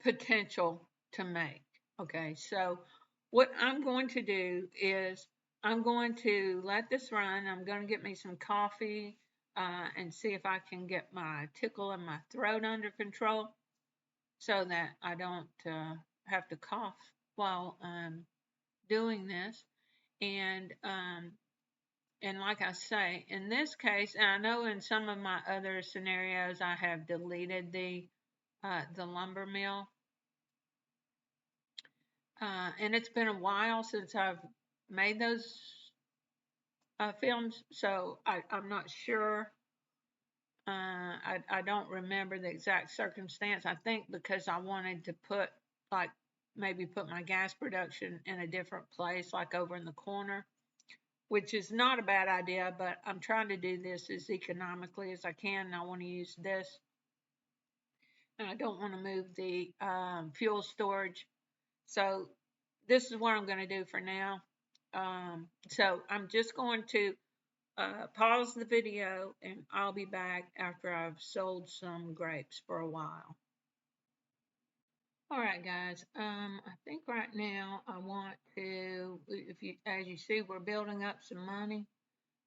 potential to make. Okay, so what I'm going to do is I'm going to let this run. I'm going to get me some coffee and see if I can get my tickle in my throat under control, so that I don't have to cough while I'm doing this. And like I say, in this case, and I know in some of my other scenarios I have deleted the lumber mill, and it's been a while since I've made those films, so I'm not sure. I don't remember the exact circumstance. I think because I wanted to put, like, maybe put my gas production in a different place, like over in the corner, which is not a bad idea, but I'm trying to do this as economically as I can, and I want to use this. And I don't want to move the fuel storage So this is what I'm going to do for now. So I'm just going to pause the video and I'll be back after I've sold some grapes for a while. All right, guys. I think right now I want to, if you, as you see, we're building up some money.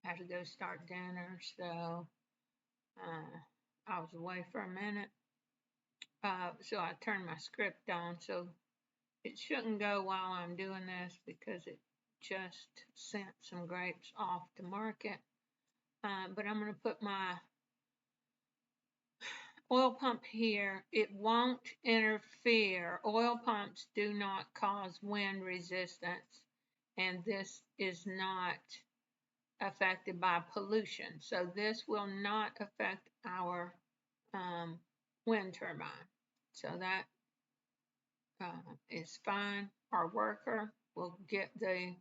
I have to go start dinner, so I was away for a minute. So I turned my script on, so it shouldn't go while I'm doing this because it just sent some grapes off to market. But I'm going to put my oil pump here. It won't interfere. Oil pumps do not cause wind resistance, and this is not affected by pollution. So this will not affect our wind turbine. So that is fine. Our worker will get the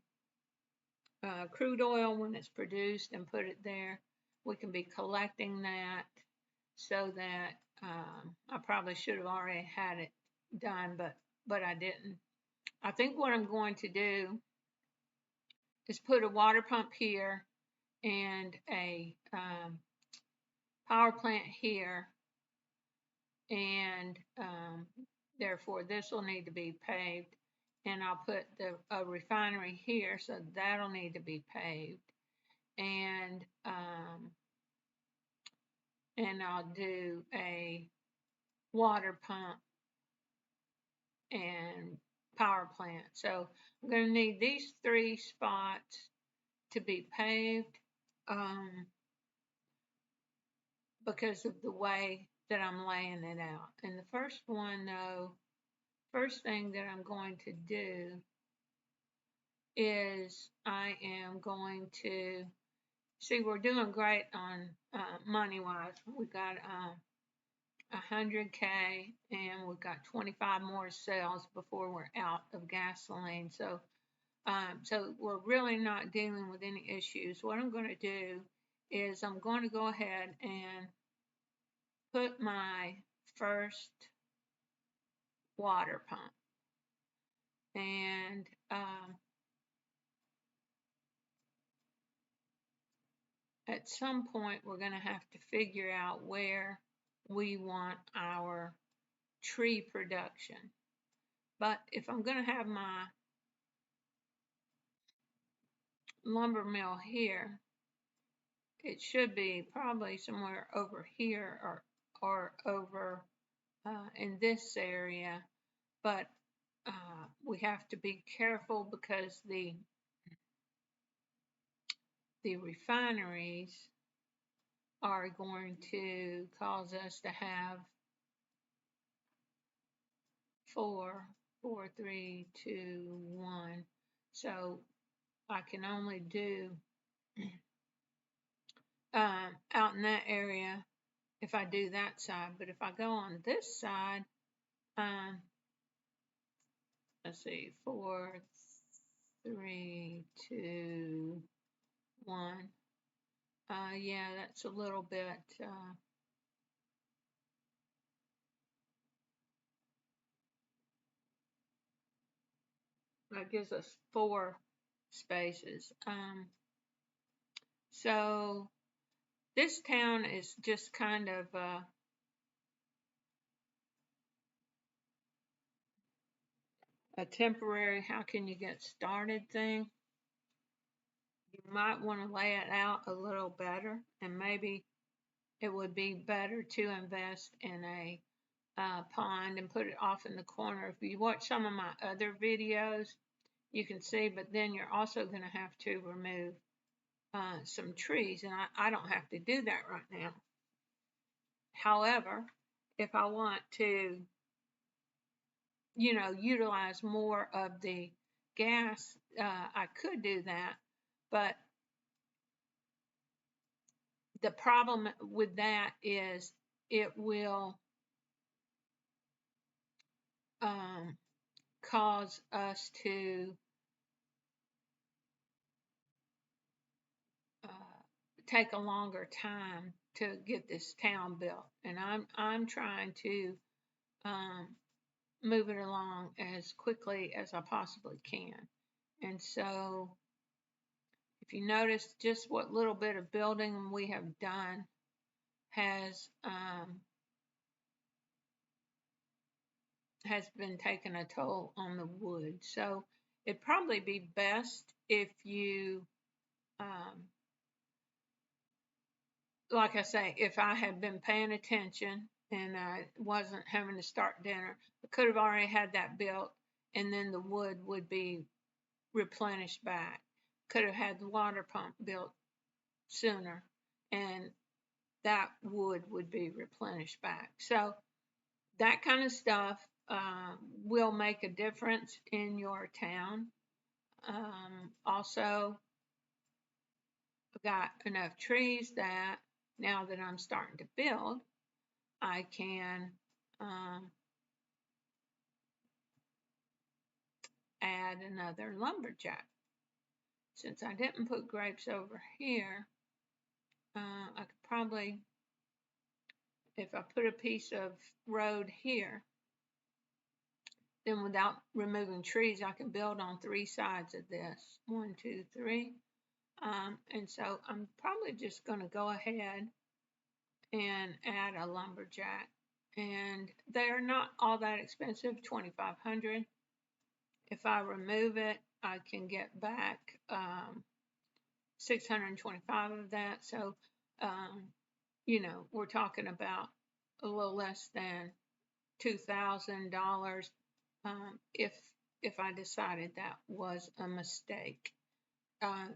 crude oil when it's produced and put it there. We can be collecting that so that I probably should have already had it done, but I didn't. I think what I'm going to do is put a water pump here and a power plant here, and therefore this will need to be paved. And I'll put a refinery here, so that'll need to be paved. And I'll do a water pump and power plant. So I'm going to need these 3 spots to be paved because of the way that I'm laying it out. And the first one, though, first thing that I'm going to do is I am going to see, we're doing great on money wise. We got 100K and we've got 25 more sales before we're out of gasoline. So so we're really not dealing with any issues. What I'm going to do is I'm going to go ahead and put my first water pump. And at some point, we're going to have to figure out where we want our tree production. But if I'm going to have my lumber mill here, it should be probably somewhere over here or over in this area. But we have to be careful because the refineries are going to cause us to have 4, 4, 3, 2, 1. So I can only do out in that area if I do that side. But if I go on this side, let's see, 4, 3, 2, 1. Yeah, that's a little bit. That gives us 4 spaces. So this town is just kind of a temporary, how can you get started thing. You might want to lay it out a little better, and maybe it would be better to invest in a pond and put it off in the corner. If you watch some of my other videos, you can see, but then you're also going to have to remove some trees, and I don't have to do that right now. However, if I want to, you know, utilize more of the gas, I could do that, but the problem with that is it will cause us to take a longer time to get this town built, and I'm trying to move it along as quickly as I possibly can. And so if you notice just what little bit of building we have done has been taking a toll on the wood. So it'd probably be best if you, like I say, if I had been paying attention and I wasn't having to start dinner, I could have already had that built, and then the wood would be replenished back. Could have had the water pump built sooner, and that wood would be replenished back. So that kind of stuff will make a difference in your town. Also, I've got enough trees that now that I'm starting to build, I can add another lumberjack. Since I didn't put grapes over here, I could probably, if I put a piece of road here, then without removing trees, I can build on 3 sides of this. 1, 2, 3. And so I'm probably just going to go ahead and add a lumberjack. And they're not all that expensive, $2,500. If I remove it, I can get back 625 of that. So, we're talking about a little less than $2,000 if I decided that was a mistake.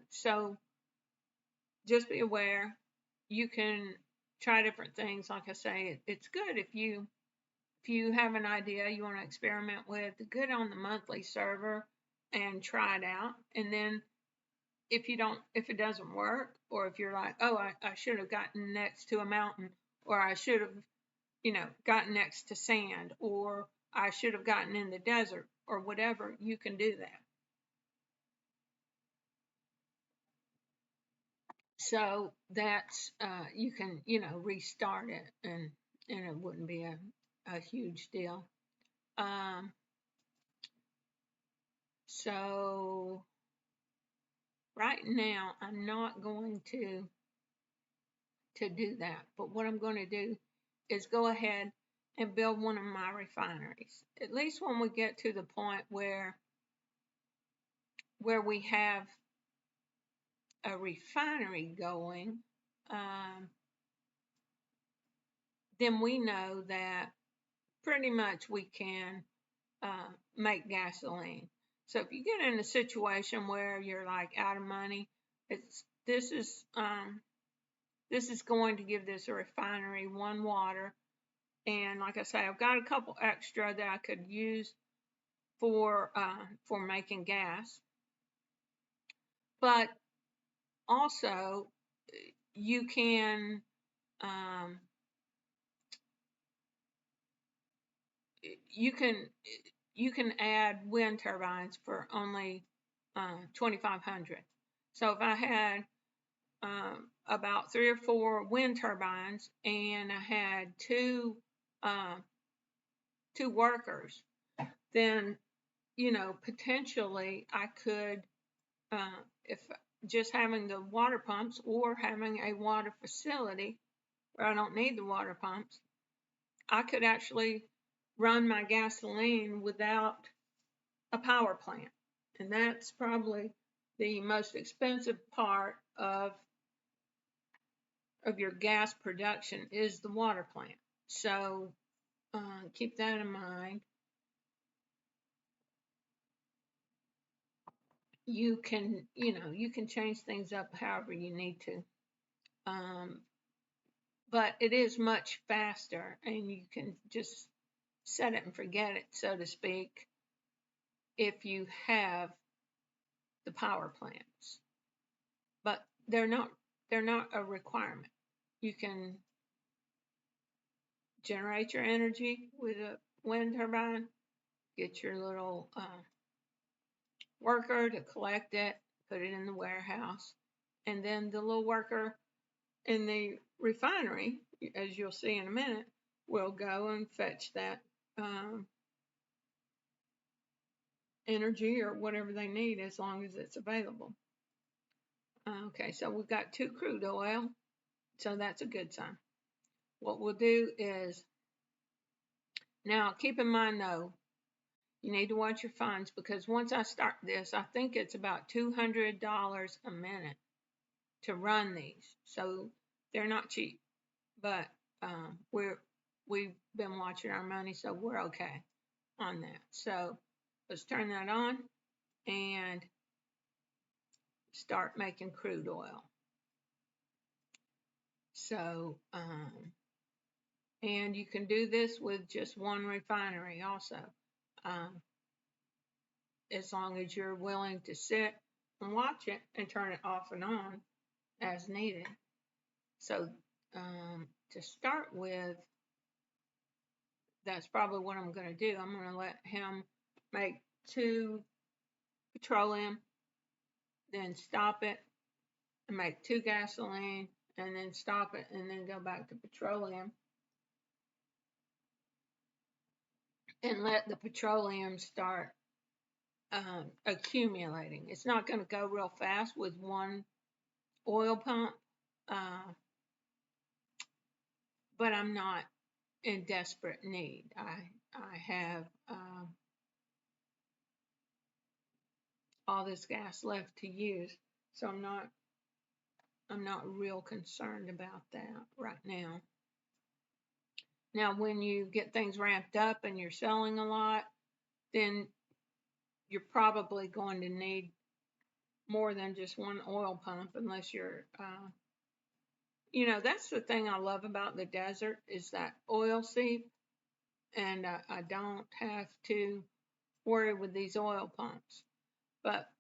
So just be aware. You can try different things. Like I say, it's good if you have an idea you want to experiment with, get on the monthly server and try it out. And then if it doesn't work, or if you're like, oh, I should have gotten next to a mountain, or I should have, gotten next to sand, or I should have gotten in the desert, or whatever, you can do that. So that's you can restart it, and it wouldn't be a huge deal. So right now I'm not going to do that, but what I'm going to do is go ahead and build one of my refineries. At least when we get to the point where we have a refinery going, then we know that pretty much we can make gasoline. So if you get in a situation where you're like out of money, this is going to give this a refinery one water. And like I say, I've got a couple extra that I could use for making gas. But also, you can you can add wind turbines for only $2,500. So if I had about 3 or 4 wind turbines and I had two workers, then potentially I could, if just having the water pumps or having a water facility where I don't need the water pumps, I could actually run my gasoline without a power plant. And that's probably the most expensive part of your gas production is the water plant. So keep that in mind. You can change things up however you need to. But it is much faster, and you can just set it and forget it, so to speak, if you have the power plants. But they're not a requirement. You can generate your energy with a wind turbine, get your little worker to collect it, put it in the warehouse, and then the little worker in the refinery, as you'll see in a minute, will go and fetch that energy or whatever they need as long as it's available. Okay, so we've got 2 crude oil, so that's a good sign. What we'll do is, now keep in mind though, you need to watch your funds because once I start this, I think it's about $200 a minute to run these. So they're not cheap, but we've been watching our money, so we're okay on that. So let's turn that on and start making crude oil. So, and you can do this with just one refinery also, as long as you're willing to sit and watch it and turn it off and on as needed. So to start with, that's probably what I'm going to do. I'm going to let him make 2 petroleum, then stop it, and make 2 gasoline, and then stop it, and then go back to petroleum. And let the petroleum start accumulating. It's not going to go real fast with one oil pump, but I'm not in desperate need. I have all this gas left to use, so I'm not real concerned about that right now. Now, when you get things ramped up and you're selling a lot, then you're probably going to need more than just one oil pump unless you're, that's the thing I love about the desert is that oil seep, and I don't have to worry with these oil pumps. But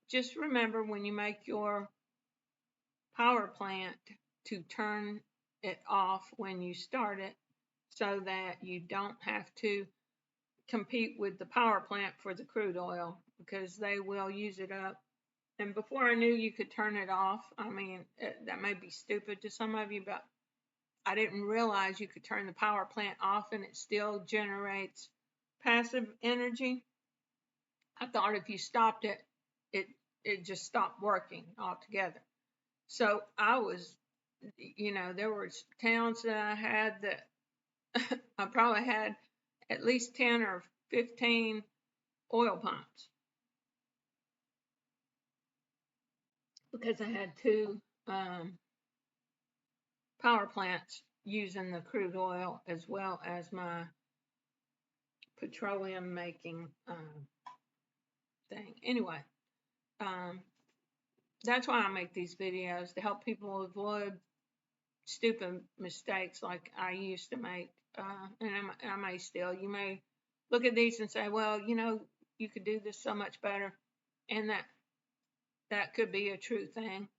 just remember when you make your power plant to turn it off when you start it so that you don't have to compete with the power plant for the crude oil because they will use it up. And before I knew you could turn it off, I mean, that may be stupid to some of you, but I didn't realize you could turn the power plant off and it still generates passive energy. I thought if you stopped it, it just stopped working altogether. So I was, there were towns that I had that I probably had at least 10 or 15 oil pumps because I had 2 power plants using the crude oil as well as my petroleum making thing. Anyway, that's why I make these videos, to help people avoid stupid mistakes like I used to make. And I may still. You may look at these and say, well, you could do this so much better. And that could be a true thing.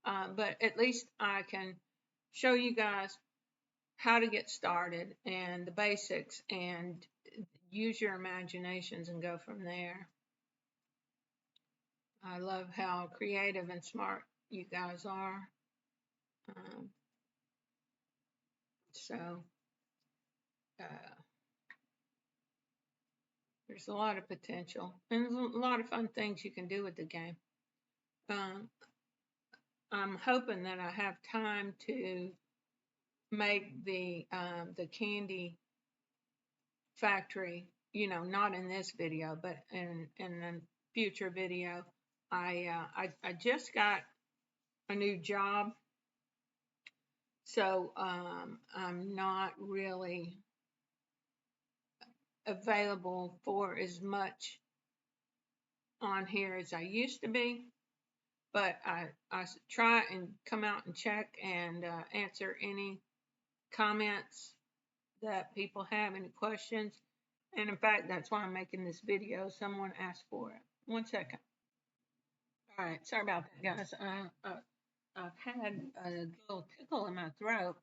But at least I can show you guys how to get started and the basics and use your imaginations and go from there. I love how creative and smart you guys are. There's a lot of potential and there's a lot of fun things you can do with the game. I'm hoping that I have time to make the candy factory, not in this video, but in a future video. I just got a new job, so I'm not really available for as much on here as I used to be. But I try and come out and check and answer any comments that people have, any questions. And in fact, that's why I'm making this video. Someone asked for it. 1 second. All right, sorry about that, guys. I've had a little tickle in my throat,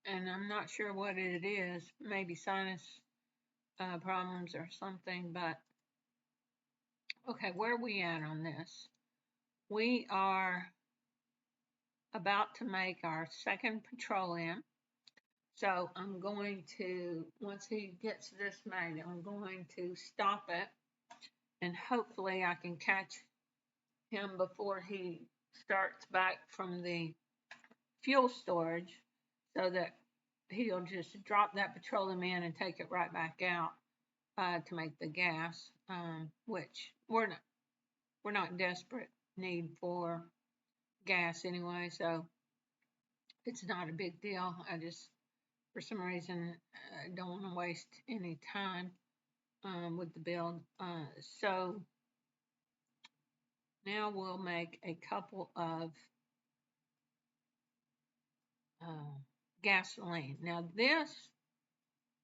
and I'm not sure what it is. Maybe sinus problems or something, but okay, where are we at on this? We are about to make our second petroleum. So I'm going to, once he gets this made, I'm going to stop it, and hopefully I can catch him before he starts back from the fuel storage, so that he'll just drop that petroleum in and take it right back out to make the gas, which we're not in desperate need for gas anyway, so it's not a big deal. I just, for some reason, don't want to waste any time with the build. So now we'll make a couple of gasoline. Now this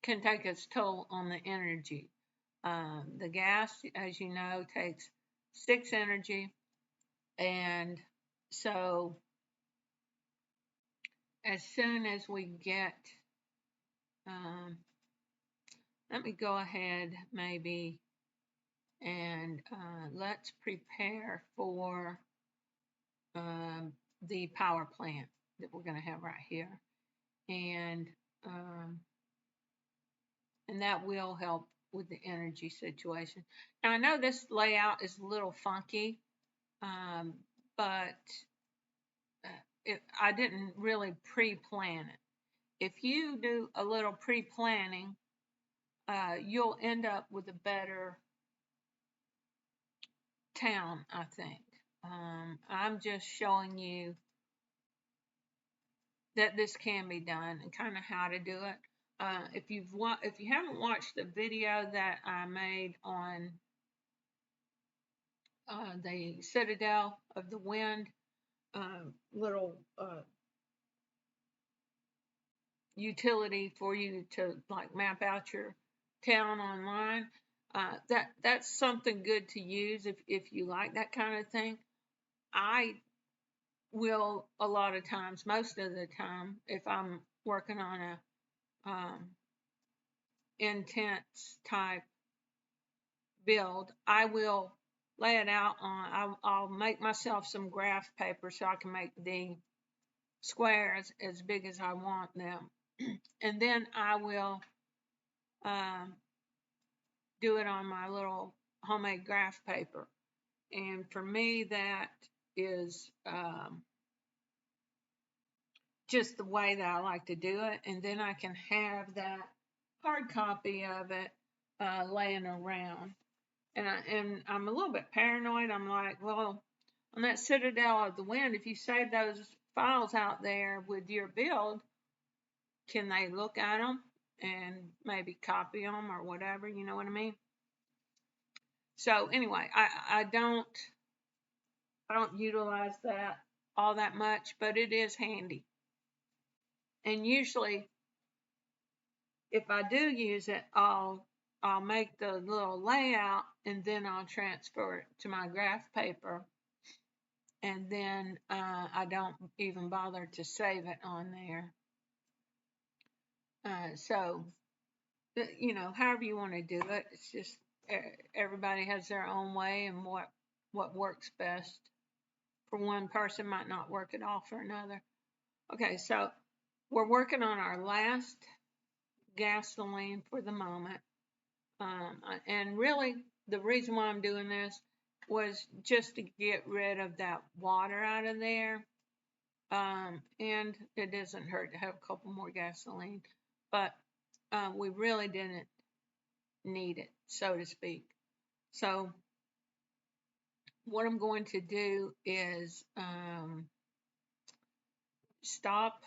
can take its toll on the energy. The gas, as you know, takes 6 energy, and so as soon as we get, let me go ahead maybe and let's prepare for the power plant that we're going to have right here, and um, that will help with the energy situation. Now I know this layout is a little funky, but I didn't really pre-plan it. If you do a little pre-planning, you'll end up with a better town, I think. I'm just showing you that this can be done and kind of how to do it. If you haven't watched the video that I made on the Citadel of the Wind little utility for you to like map out your town online, that's something good to use if you like that kind of thing. I will a lot of times, most of the time, if I'm working on a intense type build, I will lay it out on, I'll make myself some graph paper so I can make the squares as big as I want them. And then I will do it on my little homemade graph paper. And for me, that is just the way that I like to do it. And then I can have that hard copy of it laying around. And I'm a little bit paranoid. I'm like, well, on that Citadel of the Wind, if you save those files out there with your build, can they look at them and maybe copy them or whatever? You know what I mean? So anyway, I don't utilize that all that much, but it is handy. And usually, if I do use it, I'll make the little layout and then I'll transfer it to my graph paper, and then I don't even bother to save it on there. So, you know, however you want to do it, it's just everybody has their own way, and what works best for one person might not work at all for another. Okay, so we're working on our last gasoline for the moment. And really, the reason why I'm doing this was just to get rid of that water out of there. And it doesn't hurt to have a couple more gasoline, but we really didn't need it, so to speak. So what I'm going to do is stop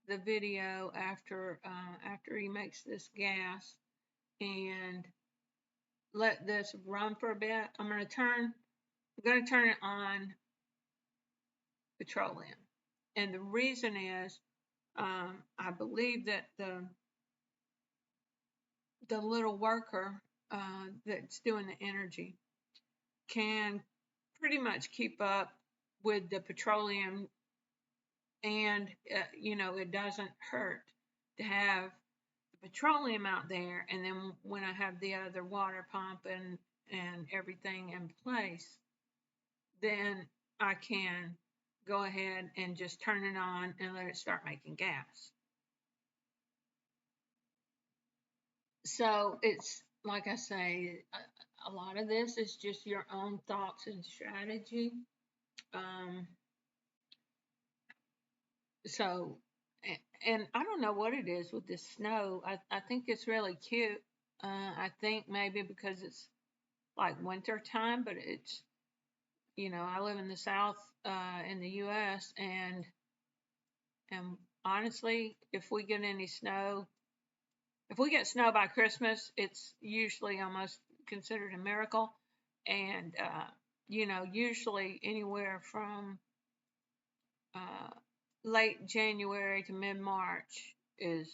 the video after he makes this gas and let this run for a bit. I'm going to turn it on petroleum, and the reason is I believe that the little worker that's doing the energy can pretty much keep up with the petroleum, and you know, it doesn't hurt to have the petroleum out there, and then when I have the other water pump and everything in place, then I can go ahead and just turn it on and let it start making gas. So it's like I say, a lot of this is just your own thoughts and strategy. Um, so, and I don't know what it is with this snow. I think it's really cute. I think maybe because it's like winter time, but it's, I live in the South, in the U.S. and honestly, if we get snow by Christmas, it's usually almost considered a miracle. And, usually anywhere from uh, late January to mid March is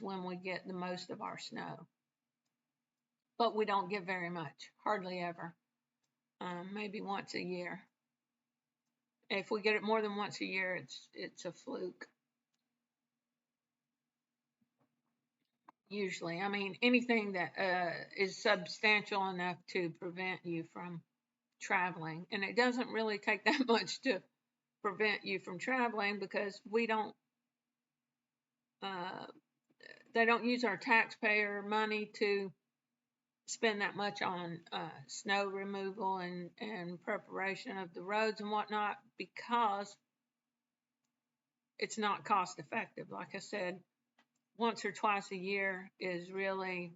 when we get the most of our snow. But we don't get very much, hardly ever. Maybe once a year. If we get it more than once a year, it's a fluke. Usually, I mean, anything that is substantial enough to prevent you from traveling, and it doesn't really take that much to prevent you from traveling because we don't. Uh, they don't use our taxpayer money to spend that much on snow removal and preparation of the roads and whatnot because it's not cost effective. Like I said, once or twice a year is really.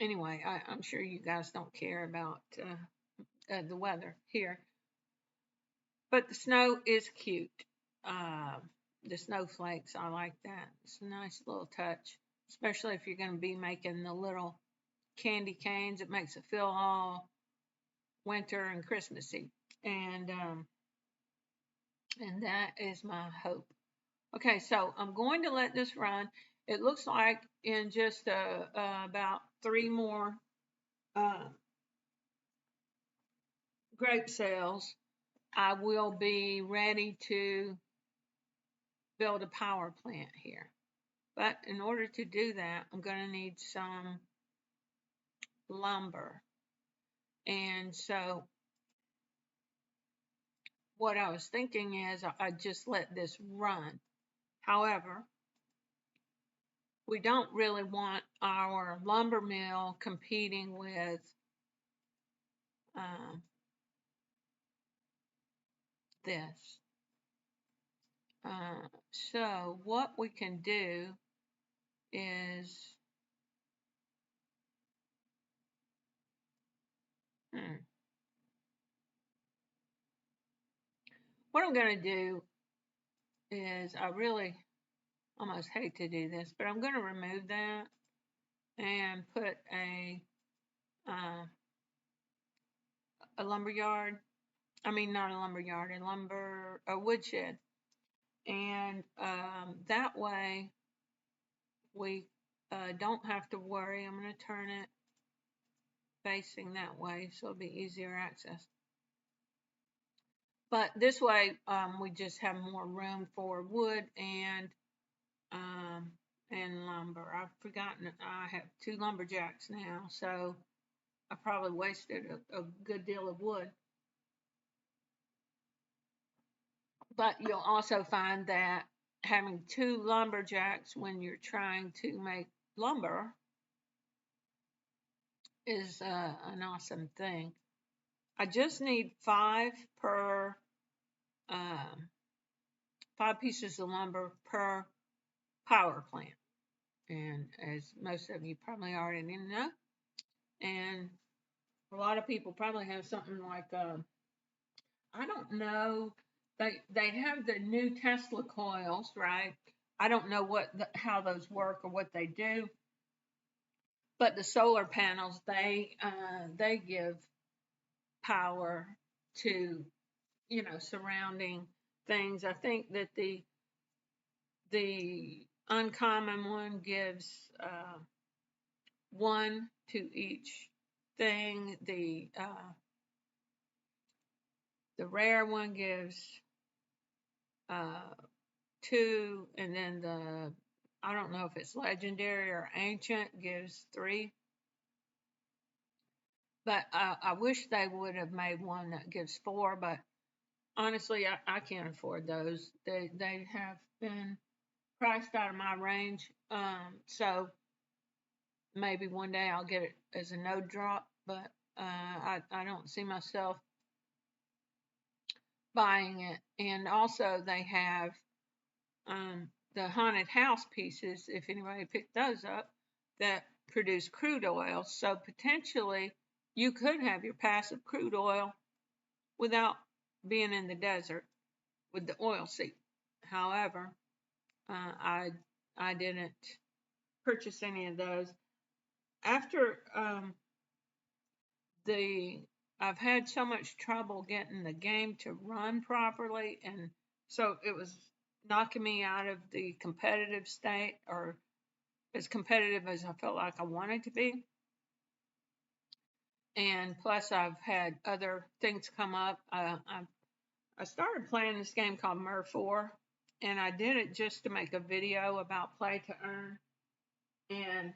Anyway, I'm sure you guys don't care about the weather here, but the snow is cute. Uh, the snowflakes, I like that. It's a nice little touch, especially if you're going to be making the little candy canes. It makes it feel all winter and Christmassy, and and that is my hope. Okay, so I'm going to let this run. It looks like in just about three more uh, grape sales, I will be ready to build a power plant here. But in order to do that, I'm going to need some lumber. And so what I was thinking is I just let this run. However, we don't really want our lumber mill competing with uh, this. So what we can do is, hmm, what I'm going to do is I really almost hate to do this, but I'm going to remove that and put uh, a lumber yard. I mean, not a lumber yard, a woodshed, and that way we don't have to worry. I'm going to turn it facing that way so it'll be easier access. But this way, we just have more room for wood um, and lumber. I've forgotten I have two lumberjacks now, so I probably wasted a good deal of wood. But you'll also find that having two lumberjacks when you're trying to make lumber is an awesome thing. I just need um, 5 pieces of lumber per power plant. And as most of you probably already know, and a lot of people probably have something like I don't know. They have the new Tesla coils, right? I don't know how those work or what they do, but the solar panels they give power to surrounding things. I think that the uncommon one gives one to each thing. The rare one gives uh, two, and then I don't know if it's legendary or ancient gives three. But I wish they would have made one that gives 4, but honestly, I can't afford those. They have been priced out of my range. So maybe one day I'll get it as a no drop, but I don't see myself buying it. And also, they have the haunted house pieces, if anybody picked those up, that produce crude oil. So potentially, you could have your passive crude oil without being in the desert with the oil seep. However, I didn't purchase any of those after the I've had so much trouble getting the game to run properly, and so it was knocking me out of the competitive state, or as competitive as I felt like I wanted to be. And plus, I've had other things come up. I started playing this game called Mer 4, and I did it just to make a video about play to earn. And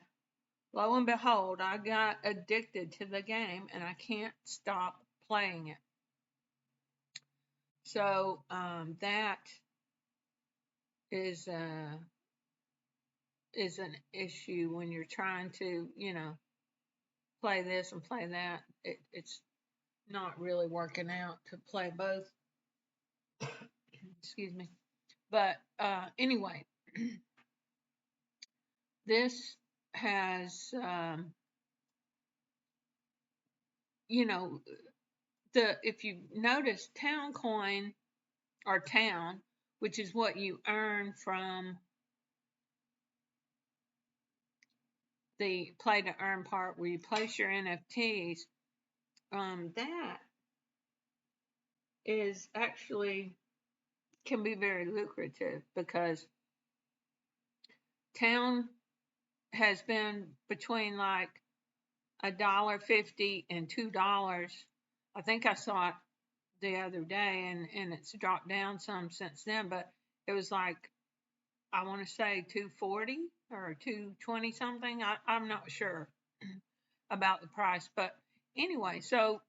lo and behold, I got addicted to the game, and I can't stop playing it. So that is is an issue when you're trying to, play this and play that. It's not really working out to play both. Excuse me. But anyway, this has, you know, if you notice, Town Coin or Town, which is what you earn from the play to earn part where you place your NFTs, that is actually can be very lucrative because Town has been between like $1.50 and $2. I think I saw it the other day, and it's dropped down some since then, but it was like, I want to say 240 or 220 something. I'm not sure about the price, but anyway, so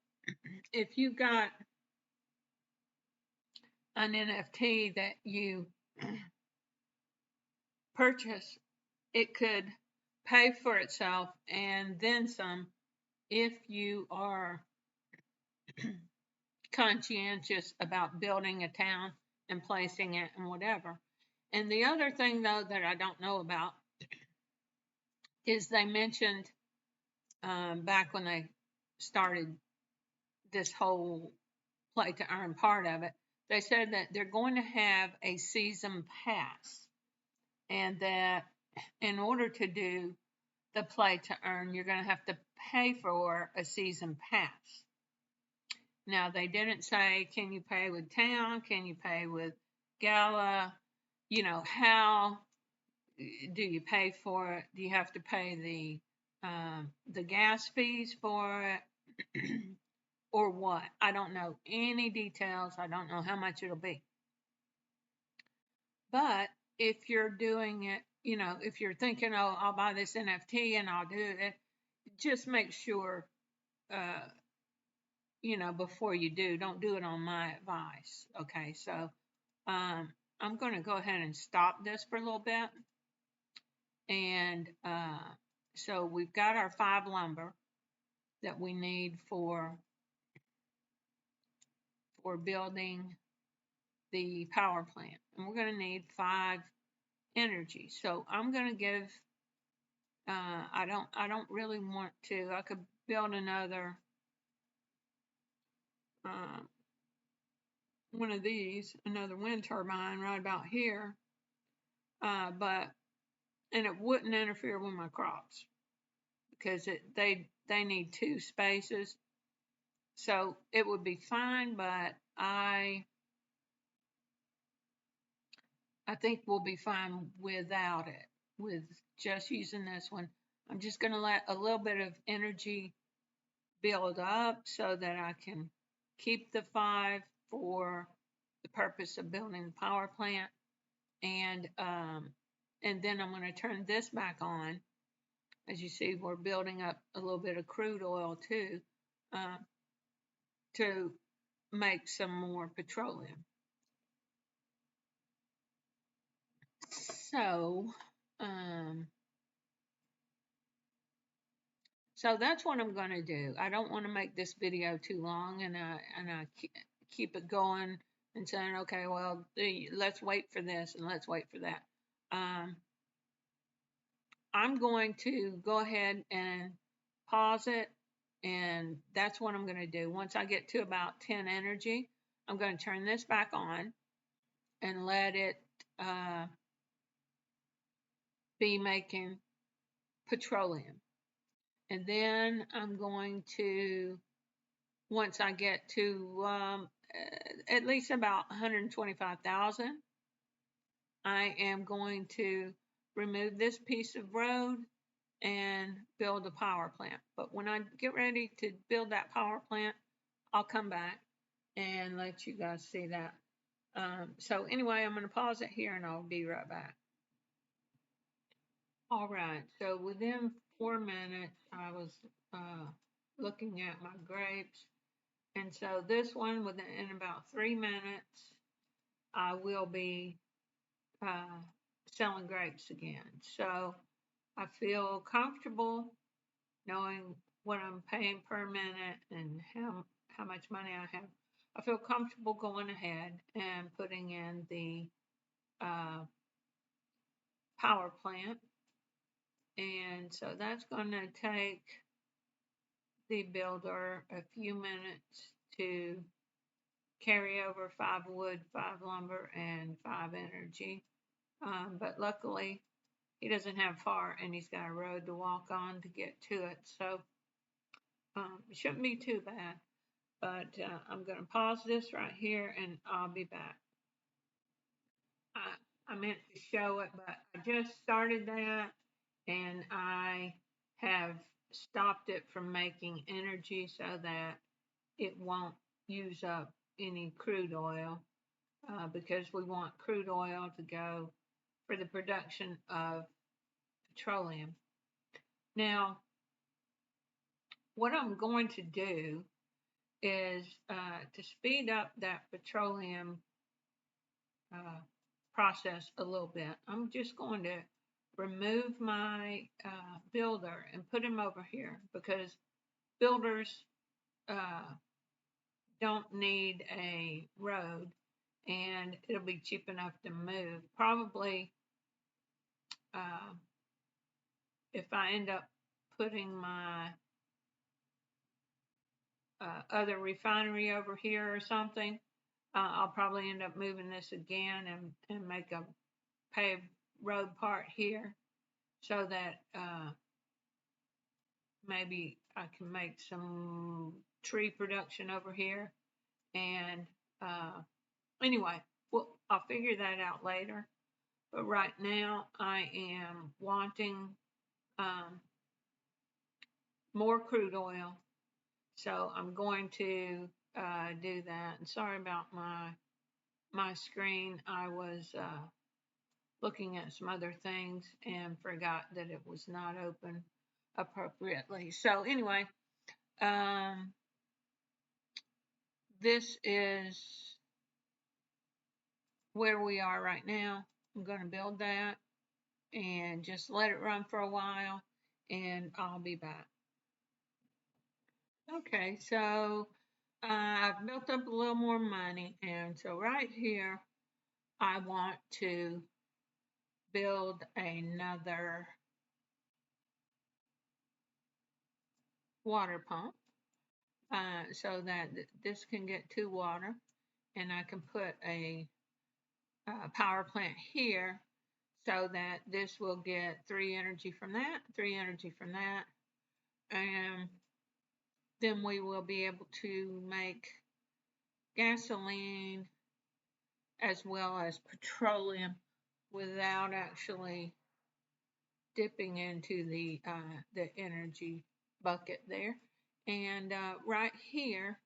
if you've got an NFT that you purchase, it could pay for itself and then some if you are conscientious about building a town and placing it and whatever. And the other thing, though, that I don't know about is they mentioned back when they started this whole play to earn part of it, they said that they're going to have a season pass, and that in order to do the play to earn, you're going to have to pay for a season pass. Now, they didn't say, can you pay with Town? Can you pay with Gala? How do you pay for it? Do you have to pay the gas fees for it? Or what? I don't know any details. I don't know how much it'll be. But if you're doing it, if you're thinking, oh, I'll buy this NFT and I'll do it, just make sure, before you do, don't do it on my advice. Okay, so I'm going to go ahead and stop this for a little bit. And so we've got our 5 lumber that we need for building the power plant, and we're going to need 5 energy. So I'm going to give. I don't really want to. I could build another one of these, another wind turbine right about here, but and it wouldn't interfere with my crops because they need 2 spaces, so it would be fine. But I think we'll be fine without it, with just using this one. I'm just going to let a little bit of energy build up so that I can keep the 5 for the purpose of building the power plant. And then I'm going to turn this back on. As you see, we're building up a little bit of crude oil too. uh, to make some more petroleum. So, um, so that's what I'm going to do. I don't want to make this video too long, and I keep it going and saying, okay, well, let's wait for this and let's wait for that. I'm going to go ahead and pause it, and that's what I'm going to do. Once I get to about 10 energy, I'm going to turn this back on and let it be making petroleum. And then I'm going to, once I get to at least about 125,000, I am going to remove this piece of road and build a power plant. But when I get ready to build that power plant, I'll come back and let you guys see that. So anyway, I'm going to pause it here and I'll be right back. All right, so within 4 minutes, I was looking at my grapes. And so this one, within about 3 minutes, I will be selling grapes again. So I feel comfortable knowing what I'm paying per minute and how much money I have. I feel comfortable going ahead and putting in the power plant. And so that's going to take the builder a few minutes to carry over 5 wood, 5 lumber, and 5 energy. But luckily, he doesn't have far, and he's got a road to walk on to get to it. So it shouldn't be too bad. But I'm going to pause this right here, and I'll be back. I meant to show it, but I just started that, and I have stopped it from making energy so that it won't use up any crude oil because we want crude oil to go for the production of petroleum. Now, what I'm going to do is to speed up that petroleum process a little bit. I'm just going to remove my builder and put him over here because builders don't need a road and it'll be cheap enough to move. Probably if I end up putting my other refinery over here or something, I'll probably end up moving this again and make a paved road part here so that maybe I can make some tree production over here. And anyway, well, I'll figure that out later. But right now, I am wanting more crude oil. So I'm going to do that. And sorry about my screen. I was looking at some other things and forgot that it was not open appropriately. So anyway, this is where we are right now. I'm going to build that and just let it run for a while and I'll be back. Okay, so I've built up a little more money, and so right here I want to build another water pump so that this can get to water, and I can put a power plant here so that this will get 3 energy from that, 3 energy from that, and then we will be able to make gasoline as well as petroleum without actually dipping into the energy bucket there. And right here,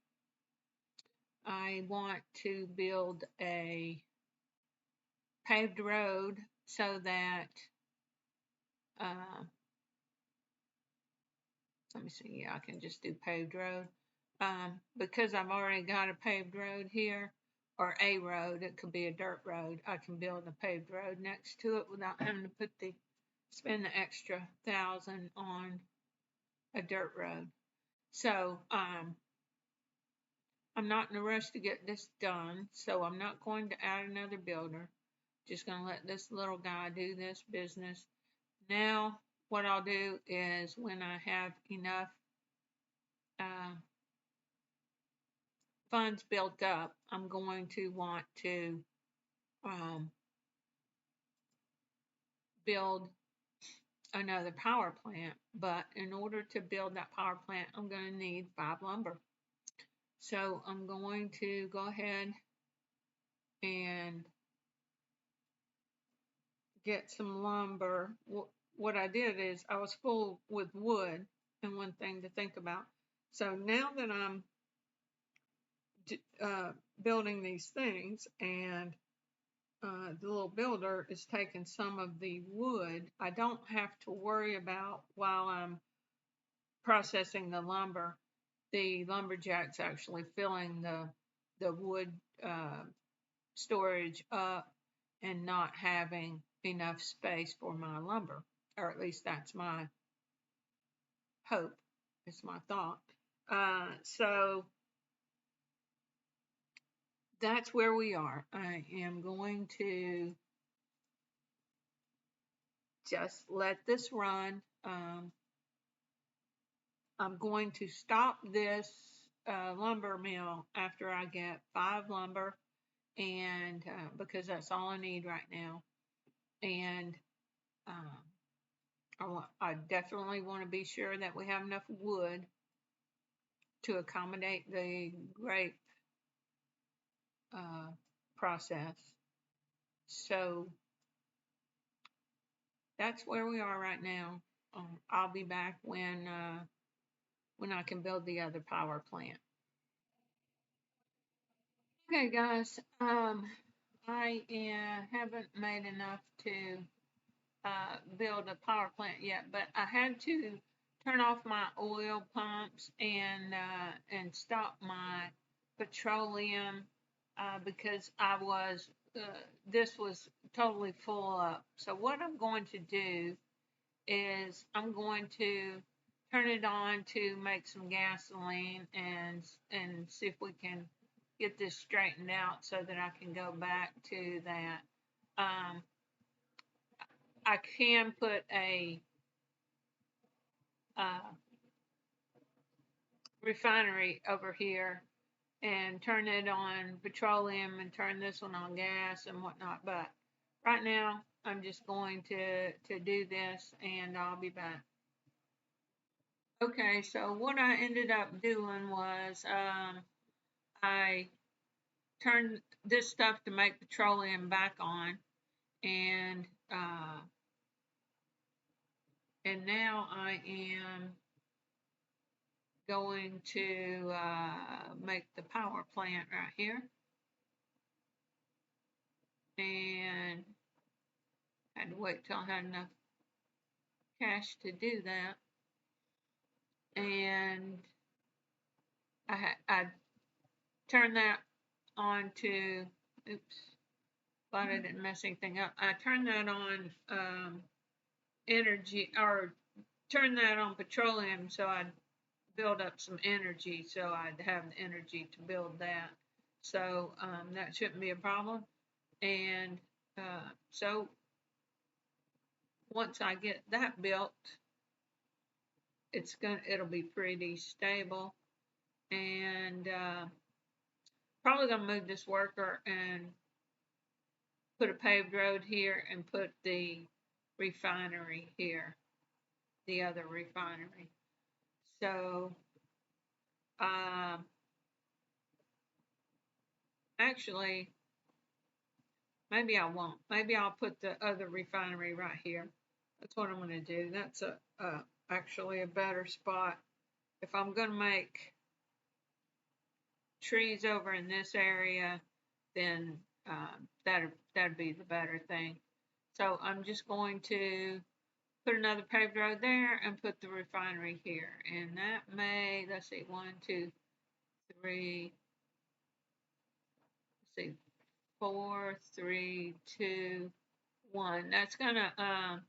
I want to build a paved road so that let me see, yeah, I can just do paved road because I've already got a paved road here, or a road, it could be a dirt road, I can build a paved road next to it without having to spend the extra 1,000 on a dirt road. So I'm not in a rush to get this done, so I'm not going to add another builder. Just going to let this little guy do this business. Now, what I'll do is when I have enough funds built up, I'm going to want to build another power plant. But in order to build that power plant, I'm going to need 5 lumber. So I'm going to go ahead and get some lumber. What I did is I was full with wood, and one thing to think about. So now that I'm building these things, and the little builder is taking some of the wood, I don't have to worry about, while I'm processing the lumber, the lumberjack's actually filling the wood storage up and not having enough space for my lumber, or at least that's my hope. It's my thought. So that's where we are. I am going to just let this run. I'm going to stop this lumber mill after I get 5 lumber, and because that's all I need right now. And I definitely want to be sure that we have enough wood to accommodate the grape process. So that's where we are right now. I'll be back when I can build the other power plant. Okay, guys. I haven't made enough to build a power plant yet, but I had to turn off my oil pumps and stop my petroleum because this was totally full up. So what I'm going to do is I'm going to turn it on to make some gasoline and see if we can get this straightened out so that I can go back to that. I can put a refinery over here and turn it on petroleum and turn this one on gas and whatnot, but right now I'm just going to do this, and I'll be back. Okay, so what I ended up doing was I turned this stuff to make petroleum back on, and now I am going to make the power plant right here, and I had to wait till I had enough cash to do that. And I turned that on to, oops, thought I didn't mess anything up. I turned that on energy, or turned that on petroleum so I'd build up some energy, so I'd have the energy to build that. So that shouldn't be a problem. And so once I get that built, it'll be pretty stable. And probably gonna move this worker and put a paved road here and put the refinery here, the other refinery. So actually, maybe I won't. Maybe I'll put the other refinery right here. That's what I'm going to do. That's actually a better spot. If I'm going to make trees over in this area, then that'd be the better thing. So I'm just going to put another paved road there and put the refinery here. And that may, let's see, 1, 2, 3, let's see, 4, 3, 2, 1. That's going to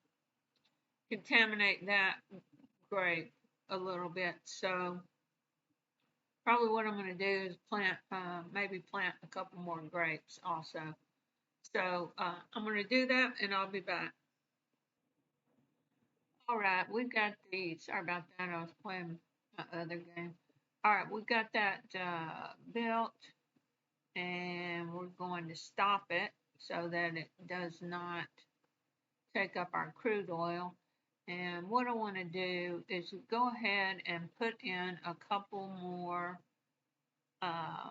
contaminate that grape a little bit. So probably what I'm going to do is plant, maybe plant a couple more grapes also. So I'm going to do that and I'll be back. All right, we've got the, sorry about that, I was playing my other game. All right, we've got that built and we're going to stop it so that it does not take up our crude oil. And what I want to do is go ahead and put in a couple more uh,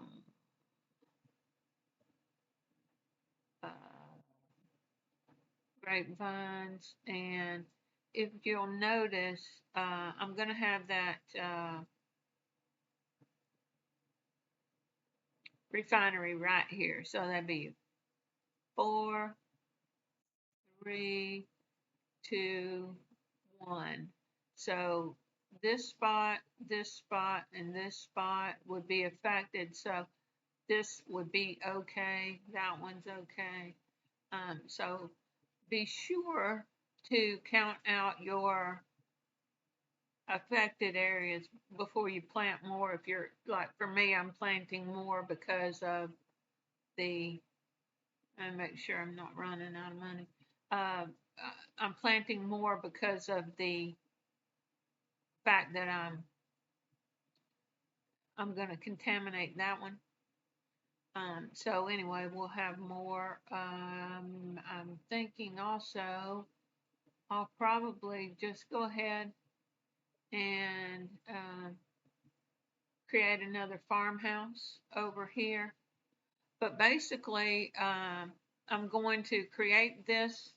grapevines. And if you'll notice, I'm going to have that refinery right here. So that'd be 4, 3, 2, 1. So this spot, and this spot would be affected. So this would be okay. That one's okay. So be sure to count out your affected areas before you plant more. If you're like for me, I'm planting more because of the, and make sure I'm not running out of money. I'm planting more because of the fact that I'm going to contaminate that one. So anyway, we'll have more. I'm thinking also I'll probably just go ahead and create another farmhouse over here. But basically, I'm going to create this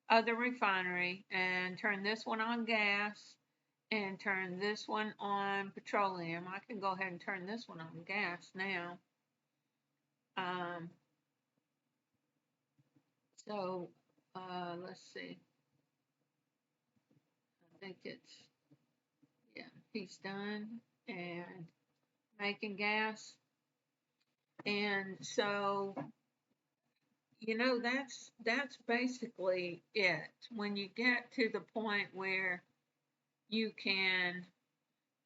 other refinery and turn this one on gas and turn this one on petroleum. I can go ahead and turn this one on gas now. So let's see. I think it's, yeah, he's done and making gas. And so, you know, that's basically it. When you get to the point where you can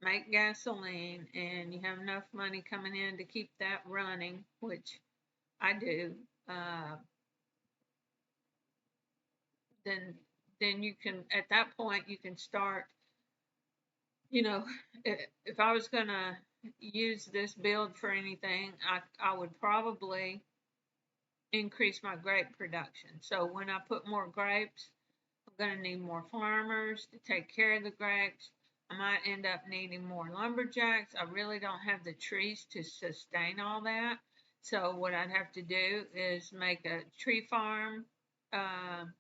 make gasoline and you have enough money coming in to keep that running, which I do, then you can, at that point you can start, you know, if I was gonna use this build for anything, I would probably increase my grape production. So when I put more grapes, I'm going to need more farmers to take care of the grapes. I might end up needing more lumberjacks. I really don't have the trees to sustain all that. So what I'd have to do is make a tree farm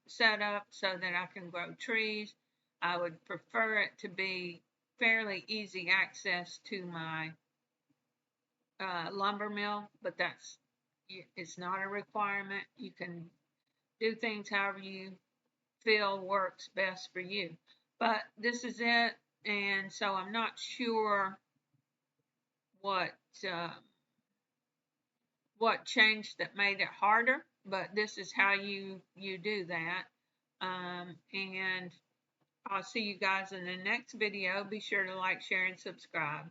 setup so that I can grow trees. I would prefer it to be fairly easy access to my lumber mill, but it's not a requirement. You can do things however you feel works best for you. But this is it, and so I'm not sure what changed that made it harder, but this is how you do that. And I'll see you guys in the next video. Be sure to like, share, and subscribe.